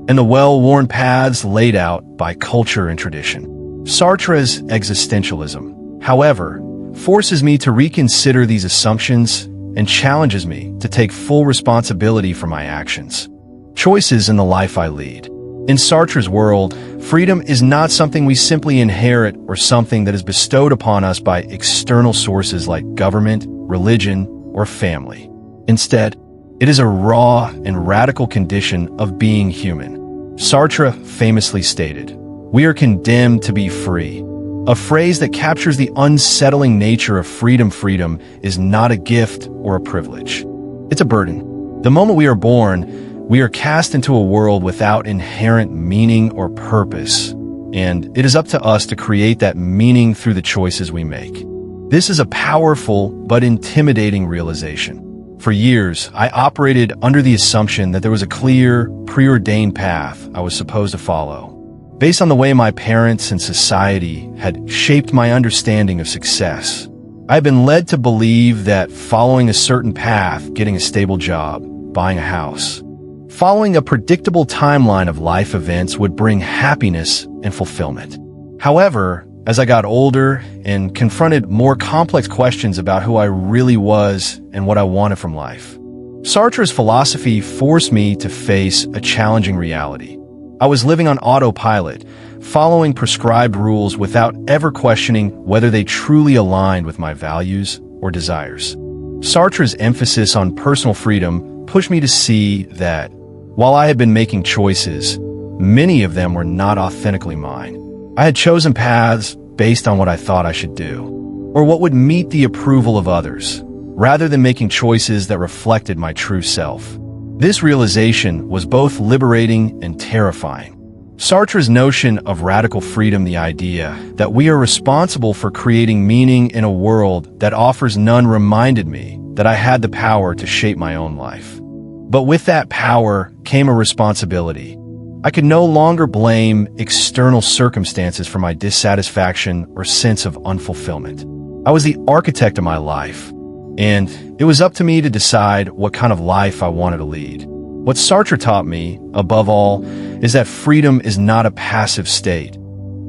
and the well-worn paths laid out by culture and tradition. Sartre's Existentialism, however, forces me to reconsider these assumptions and challenges me to take full responsibility for my actions, choices in the life I lead. In Sartre's world, freedom is not something we simply inherit or something that is bestowed upon us by external sources like government, religion, or family. Instead, it is a raw and radical condition of being human. Sartre famously stated, "We are condemned to be free," a phrase that captures the unsettling nature of freedom. Freedom is not a gift or a privilege. It's a burden. The moment we are born, we are cast into a world without inherent meaning or purpose, and it is up to us to create that meaning through the choices we make. This is a powerful but intimidating realization. For years, I operated under the assumption that there was a clear, preordained path I was supposed to follow, based on the way my parents and society had shaped my understanding of success. I've been led to believe that following a certain path, getting a stable job, buying a house, following a predictable timeline of life events would bring happiness and fulfillment. However, as I got older and confronted more complex questions about who I really was and what I wanted from life, Sartre's philosophy forced me to face a challenging reality. I was living on autopilot, following prescribed rules without ever questioning whether they truly aligned with my values or desires. Sartre's emphasis on personal freedom pushed me to see that, while I had been making choices, many of them were not authentically mine. I had chosen paths based on what I thought I should do, or what would meet the approval of others, rather than making choices that reflected my true self. This realization was both liberating and terrifying. Sartre's notion of radical freedom, the idea that we are responsible for creating meaning in a world that offers none, reminded me that I had the power to shape my own life. But with that power came a responsibility. I could no longer blame external circumstances for my dissatisfaction or sense of unfulfillment. I was the architect of my life, and it was up to me to decide what kind of life I wanted to lead. What Sartre taught me, above all, is that freedom is not a passive state.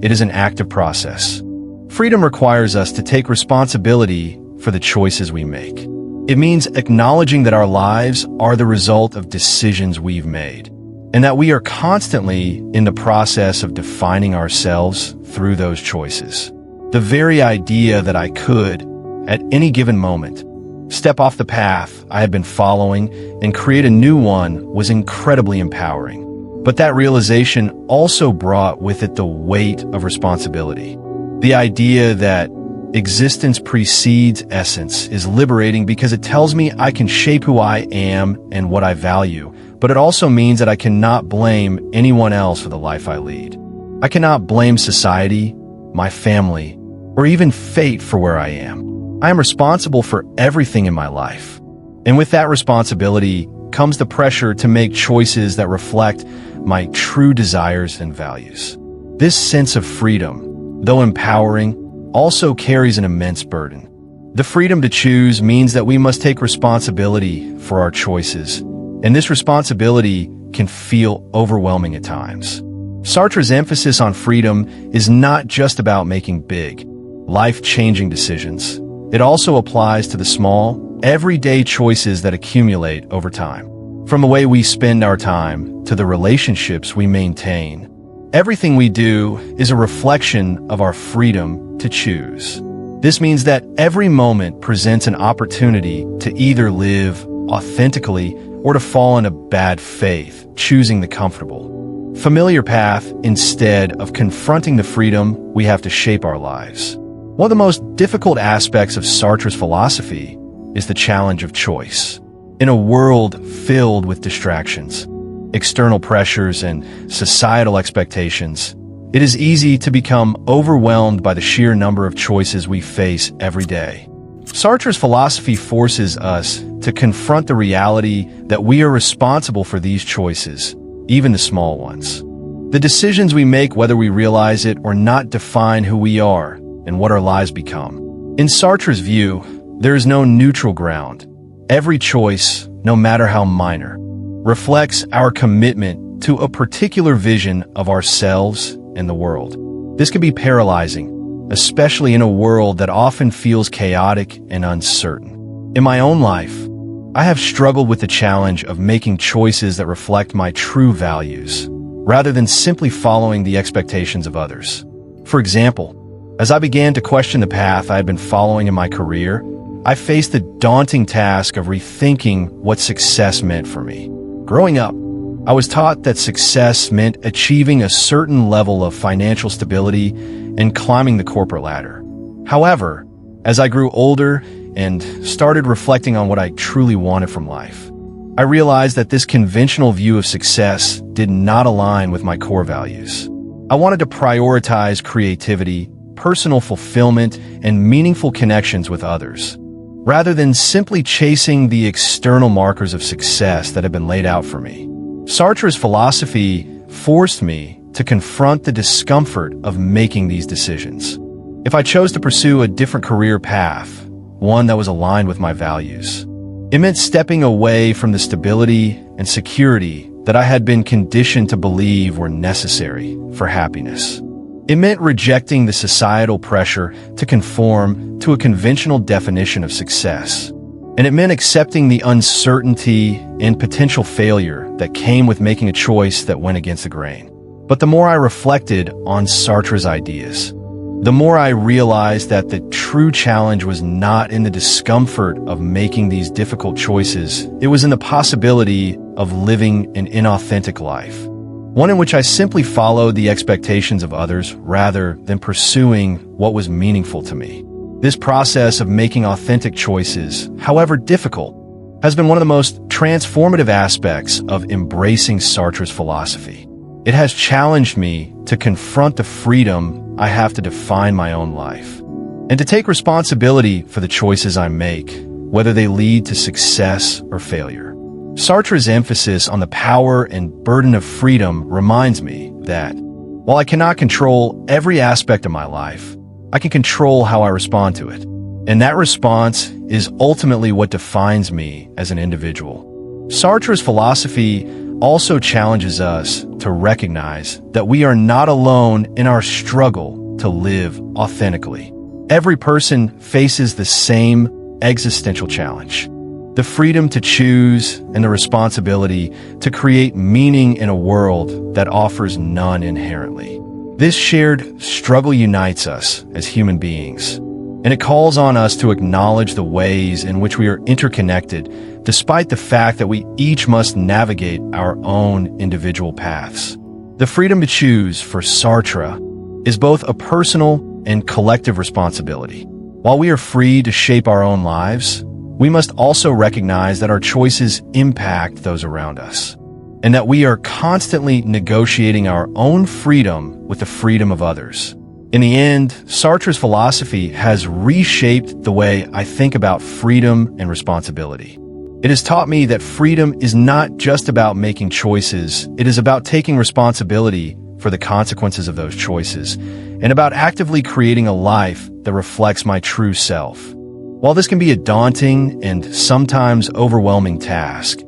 It is an active process. Freedom requires us to take responsibility for the choices we make. It means acknowledging that our lives are the result of decisions we've made, and that we are constantly in the process of defining ourselves through those choices. The very idea that I could, at any given moment, step off the path I had been following and create a new one was incredibly empowering. But that realization also brought with it the weight of responsibility. The idea that existence precedes essence is liberating because it tells me I can shape who I am and what I value, but it also means that I cannot blame anyone else for the life I lead. I cannot blame society, my family, or even fate for where I am. I am responsible for everything in my life. And with that responsibility comes the pressure to make choices that reflect my true desires and values. This sense of freedom, though empowering, also carries an immense burden. The freedom to choose means that we must take responsibility for our choices, and this responsibility can feel overwhelming at times. Sartre's emphasis on freedom is not just about making big, life-changing decisions. It also applies to the small, everyday choices that accumulate over time. From the way we spend our time to the relationships we maintain, everything we do is a reflection of our freedom to choose. This means that every moment presents an opportunity to either live authentically or to fall into bad faith, choosing the comfortable, familiar path instead of confronting the freedom we have to shape our lives. One of the most difficult aspects of Sartre's philosophy is the challenge of choice. In a world filled with distractions, external pressures, and societal expectations, it is easy to become overwhelmed by the sheer number of choices we face every day. Sartre's philosophy forces us to confront the reality that we are responsible for these choices, even the small ones. The decisions we make, whether we realize it or not, define who we are, and what our lives become. In Sartre's view, there is no neutral ground. Every choice, no matter how minor, reflects our commitment to a particular vision of ourselves and the world. This can be paralyzing, especially in a world that often feels chaotic and uncertain. In my own life, I have struggled with the challenge of making choices that reflect my true values, rather than simply following the expectations of others. For example, as I began to question the path I had been following in my career, I faced the daunting task of rethinking what success meant for me. Growing up, I was taught that success meant achieving a certain level of financial stability and climbing the corporate ladder. However, as I grew older and started reflecting on what I truly wanted from life, I realized that this conventional view of success did not align with my core values. I wanted to prioritize creativity, personal fulfillment, and meaningful connections with others, rather than simply chasing the external markers of success that had been laid out for me. Sartre's philosophy forced me to confront the discomfort of making these decisions. If I chose to pursue a different career path, one that was aligned with my values, it meant stepping away from the stability and security that I had been conditioned to believe were necessary for happiness. It meant rejecting the societal pressure to conform to a conventional definition of success. And it meant accepting the uncertainty and potential failure that came with making a choice that went against the grain. But the more I reflected on Sartre's ideas, the more I realized that the true challenge was not in the discomfort of making these difficult choices. It was in the possibility of living an inauthentic life, one in which I simply followed the expectations of others rather than pursuing what was meaningful to me. This process of making authentic choices, however difficult, has been one of the most transformative aspects of embracing Sartre's philosophy. It has challenged me to confront the freedom I have to define my own life, and to take responsibility for the choices I make, whether they lead to success or failure. Sartre's emphasis on the power and burden of freedom reminds me that, while I cannot control every aspect of my life, I can control how I respond to it. And that response is ultimately what defines me as an individual. Sartre's philosophy also challenges us to recognize that we are not alone in our struggle to live authentically. Every person faces the same existential challenge: the freedom to choose and the responsibility to create meaning in a world that offers none inherently. This shared struggle unites us as human beings, and it calls on us to acknowledge the ways in which we are interconnected, despite the fact that we each must navigate our own individual paths. The freedom to choose for Sartre is both a personal and collective responsibility. While we are free to shape our own lives, we must also recognize that our choices impact those around us, and that we are constantly negotiating our own freedom with the freedom of others. In the end, Sartre's philosophy has reshaped the way I think about freedom and responsibility. It has taught me that freedom is not just about making choices, it is about taking responsibility for the consequences of those choices, and about actively creating a life that reflects my true self. While this can be a daunting and sometimes overwhelming task,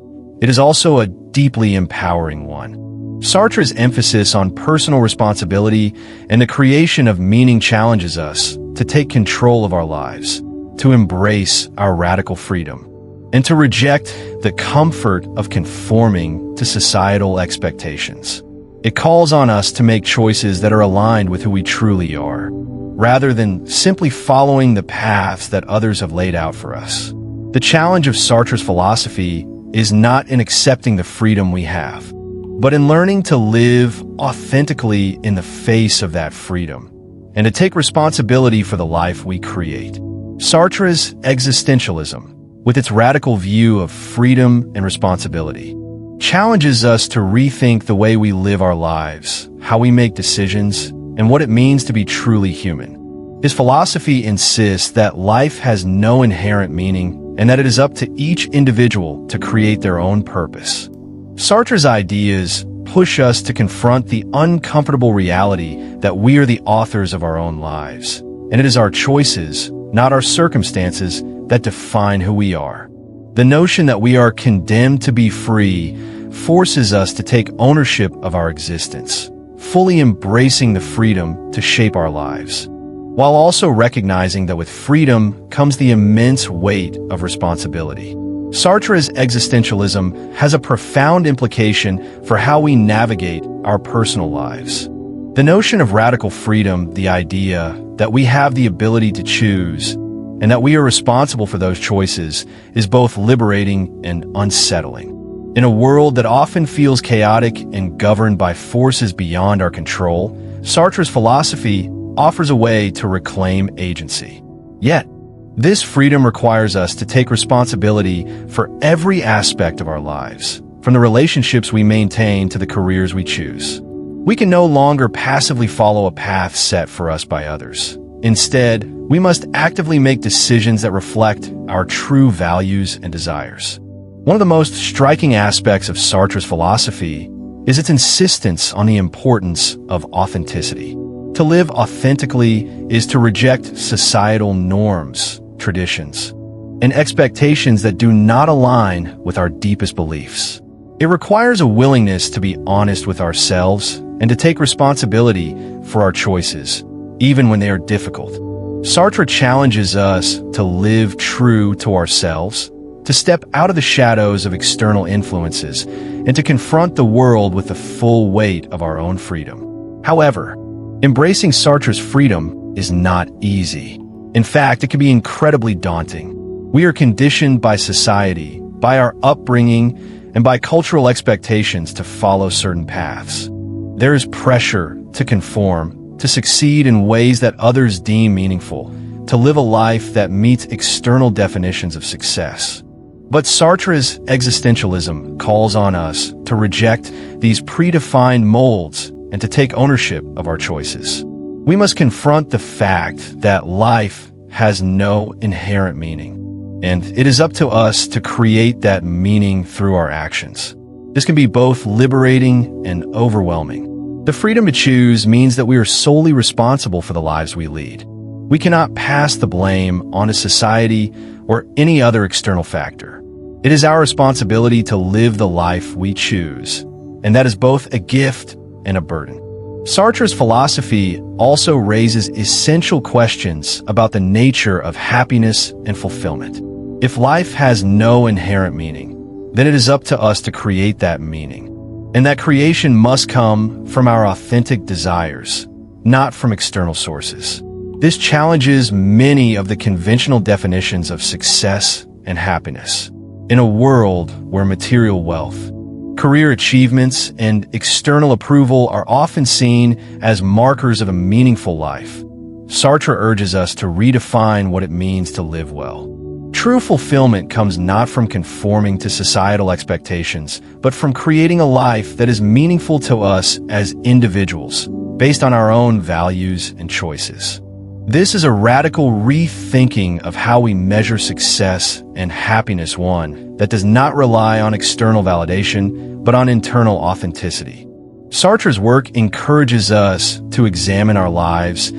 it is also a deeply empowering one. Sartre's emphasis on personal responsibility and the creation of meaning challenges us to take control of our lives, to embrace our radical freedom, and to reject the comfort of conforming to societal expectations. It calls on us to make choices that are aligned with who we truly are, rather than simply following the paths that others have laid out for us. The challenge of Sartre's philosophy is not in accepting the freedom we have, but in learning to live authentically in the face of that freedom, and to take responsibility for the life we create. Sartre's Existentialism, with its radical view of freedom and responsibility, challenges us to rethink the way we live our lives, how we make decisions, and what it means to be truly human. His philosophy insists that life has no inherent meaning and that it is up to each individual to create their own purpose. Sartre's ideas push us to confront the uncomfortable reality that we are the authors of our own lives, and it is our choices, not our circumstances, that define who we are. The notion that we are condemned to be free forces us to take ownership of our existence, fully embracing the freedom to shape our lives, while also recognizing that with freedom comes the immense weight of responsibility. Sartre's existentialism has a profound implication for how we navigate our personal lives. The notion of radical freedom, the idea that we have the ability to choose, and that we are responsible for those choices, is both liberating and unsettling. In a world that often feels chaotic and governed by forces beyond our control, Sartre's philosophy offers a way to reclaim agency. Yet, this freedom requires us to take responsibility for every aspect of our lives, from the relationships we maintain to the careers we choose. We can no longer passively follow a path set for us by others. Instead, we must actively make decisions that reflect our true values and desires. One of the most striking aspects of Sartre's philosophy is its insistence on the importance of authenticity. To live authentically is to reject societal norms, traditions, and expectations that do not align with our deepest beliefs. It requires a willingness to be honest with ourselves and to take responsibility for our choices, even when they are difficult. Sartre challenges us to live true to ourselves, to step out of the shadows of external influences, and to confront the world with the full weight of our own freedom. However, embracing Sartre's freedom is not easy. In fact, it can be incredibly daunting. We are conditioned by society, by our upbringing, and by cultural expectations to follow certain paths. There is pressure to conform, to succeed in ways that others deem meaningful, to live a life that meets external definitions of success. But Sartre's existentialism calls on us to reject these predefined molds and to take ownership of our choices. We must confront the fact that life has no inherent meaning, and it is up to us to create that meaning through our actions. This can be both liberating and overwhelming. The freedom to choose means that we are solely responsible for the lives we lead. We cannot pass the blame onto society or any other external factor. It is our responsibility to live the life we choose, and that is both a gift and a burden. Sartre's philosophy also raises essential questions about the nature of happiness and fulfillment. If life has no inherent meaning, then it is up to us to create that meaning. And that creation must come from our authentic desires, not from external sources. This challenges many of the conventional definitions of success and happiness. In a world where material wealth, career achievements, and external approval are often seen as markers of a meaningful life, Sartre urges us to redefine what it means to live well. True fulfillment comes not from conforming to societal expectations, but from creating a life that is meaningful to us as individuals, based on our own values and choices. This is a radical rethinking of how we measure success and happiness, one that does not rely on external validation, but on internal authenticity. Sartre's work encourages us to examine our lives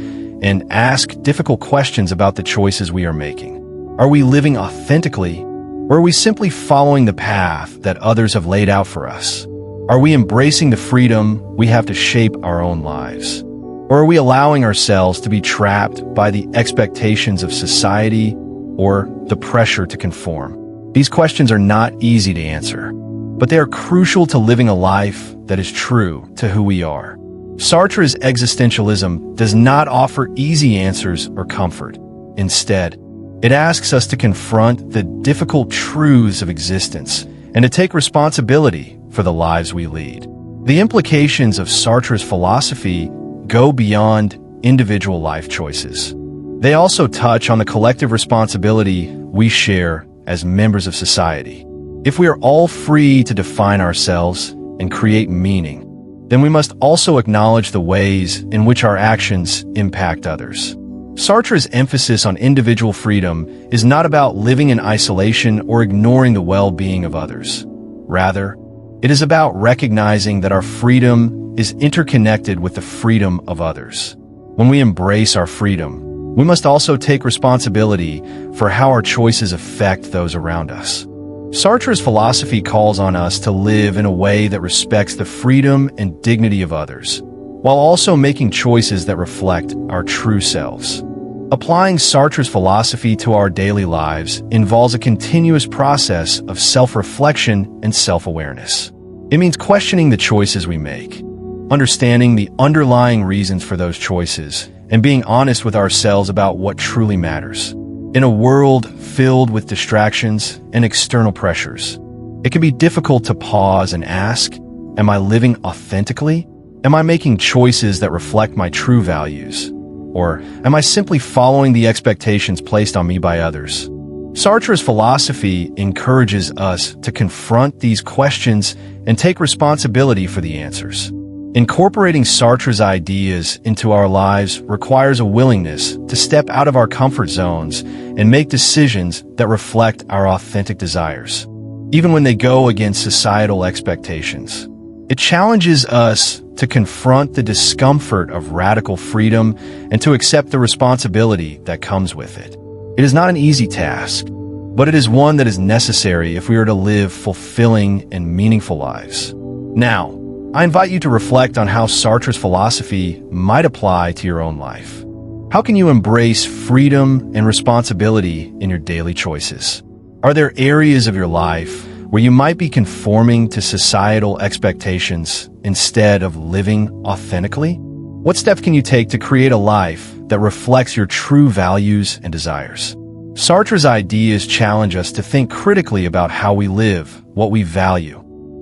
and ask difficult questions about the choices we are making. Are we living authentically, or are we simply following the path that others have laid out for us? Are we embracing the freedom we have to shape our own lives? Or are we allowing ourselves to be trapped by the expectations of society or the pressure to conform? These questions are not easy to answer, but they are crucial to living a life that is true to who we are. Sartre's existentialism does not offer easy answers or comfort. Instead, it asks us to confront the difficult truths of existence and to take responsibility for the lives we lead. The implications of Sartre's philosophy go beyond individual life choices. They also touch on the collective responsibility we share as members of society. If we are all free to define ourselves and create meaning, then we must also acknowledge the ways in which our actions impact others. Sartre's emphasis on individual freedom is not about living in isolation or ignoring the well-being of others. Rather, it is about recognizing that our freedom is interconnected with the freedom of others. When we embrace our freedom, we must also take responsibility for how our choices affect those around us. Sartre's philosophy calls on us to live in a way that respects the freedom and dignity of others, while also making choices that reflect our true selves. Applying Sartre's philosophy to our daily lives involves a continuous process of self-reflection and self-awareness. It means questioning the choices we make, understanding the underlying reasons for those choices, and being honest with ourselves about what truly matters. In a world filled with distractions and external pressures, it can be difficult to pause and ask, am I living authentically? Am I making choices that reflect my true values? Or am I simply following the expectations placed on me by others? Sartre's philosophy encourages us to confront these questions and take responsibility for the answers. Incorporating Sartre's ideas into our lives requires a willingness to step out of our comfort zones and make decisions that reflect our authentic desires, even when they go against societal expectations. It challenges us to confront the discomfort of radical freedom and to accept the responsibility that comes with it. It is not an easy task, but it is one that is necessary if we are to live fulfilling and meaningful lives. Now, I invite you to reflect on how Sartre's philosophy might apply to your own life. How can you embrace freedom and responsibility in your daily choices? Are there areas of your life where you might be conforming to societal expectations instead of living authentically? What steps can you take to create a life that reflects your true values and desires? Sartre's ideas challenge us to think critically about how we live, what we value,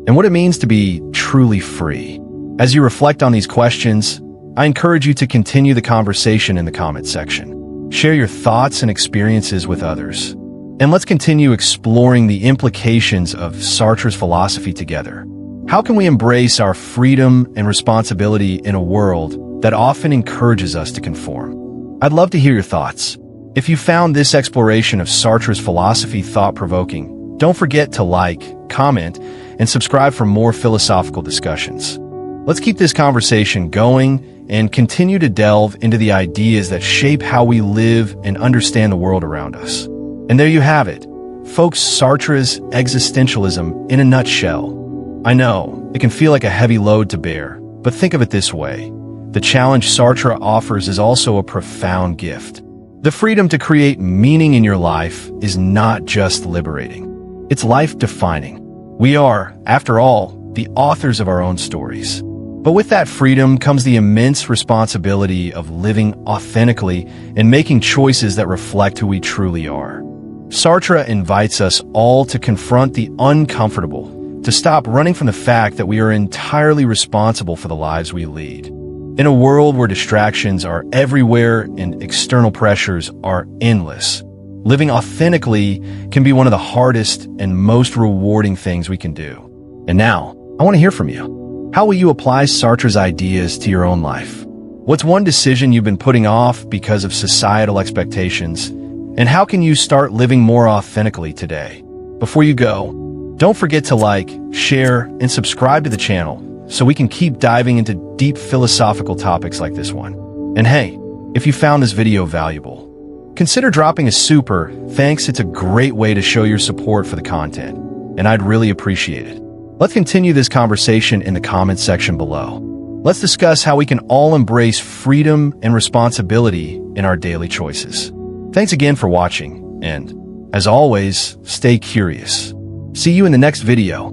and what it means to be truly free. As you reflect on these questions, I encourage you to continue the conversation in the comments section. Share your thoughts and experiences with others. And let's continue exploring the implications of Sartre's philosophy together. How can we embrace our freedom and responsibility in a world that often encourages us to conform? I'd love to hear your thoughts. If you found this exploration of Sartre's philosophy thought-provoking, don't forget to like, comment, and subscribe for more philosophical discussions. Let's keep this conversation going and continue to delve into the ideas that shape how we live and understand the world around us. And there you have it, folks, Sartre's Existentialism in a nutshell. I know, it can feel like a heavy load to bear, but think of it this way. The challenge Sartre offers is also a profound gift. The freedom to create meaning in your life is not just liberating. It's life-defining. We are, after all, the authors of our own stories. But with that freedom comes the immense responsibility of living authentically and making choices that reflect who we truly are. Sartre invites us all to confront the uncomfortable, to stop running from the fact that we are entirely responsible for the lives we lead. In a world where distractions are everywhere and external pressures are endless, living authentically can be one of the hardest and most rewarding things we can do. And now, I want to hear from you. How will you apply Sartre's ideas to your own life? What's one decision you've been putting off because of societal expectations? And how can you start living more authentically today? Before you go, don't forget to like, share, and subscribe to the channel so we can keep diving into deep philosophical topics like this one. And hey, if you found this video valuable, consider dropping a super thanks. It's a great way to show your support for the content, and I'd really appreciate it. Let's continue this conversation in the comments section below. Let's discuss how we can all embrace freedom and responsibility in our daily choices. Thanks again for watching, and as always, stay curious. See you in the next video.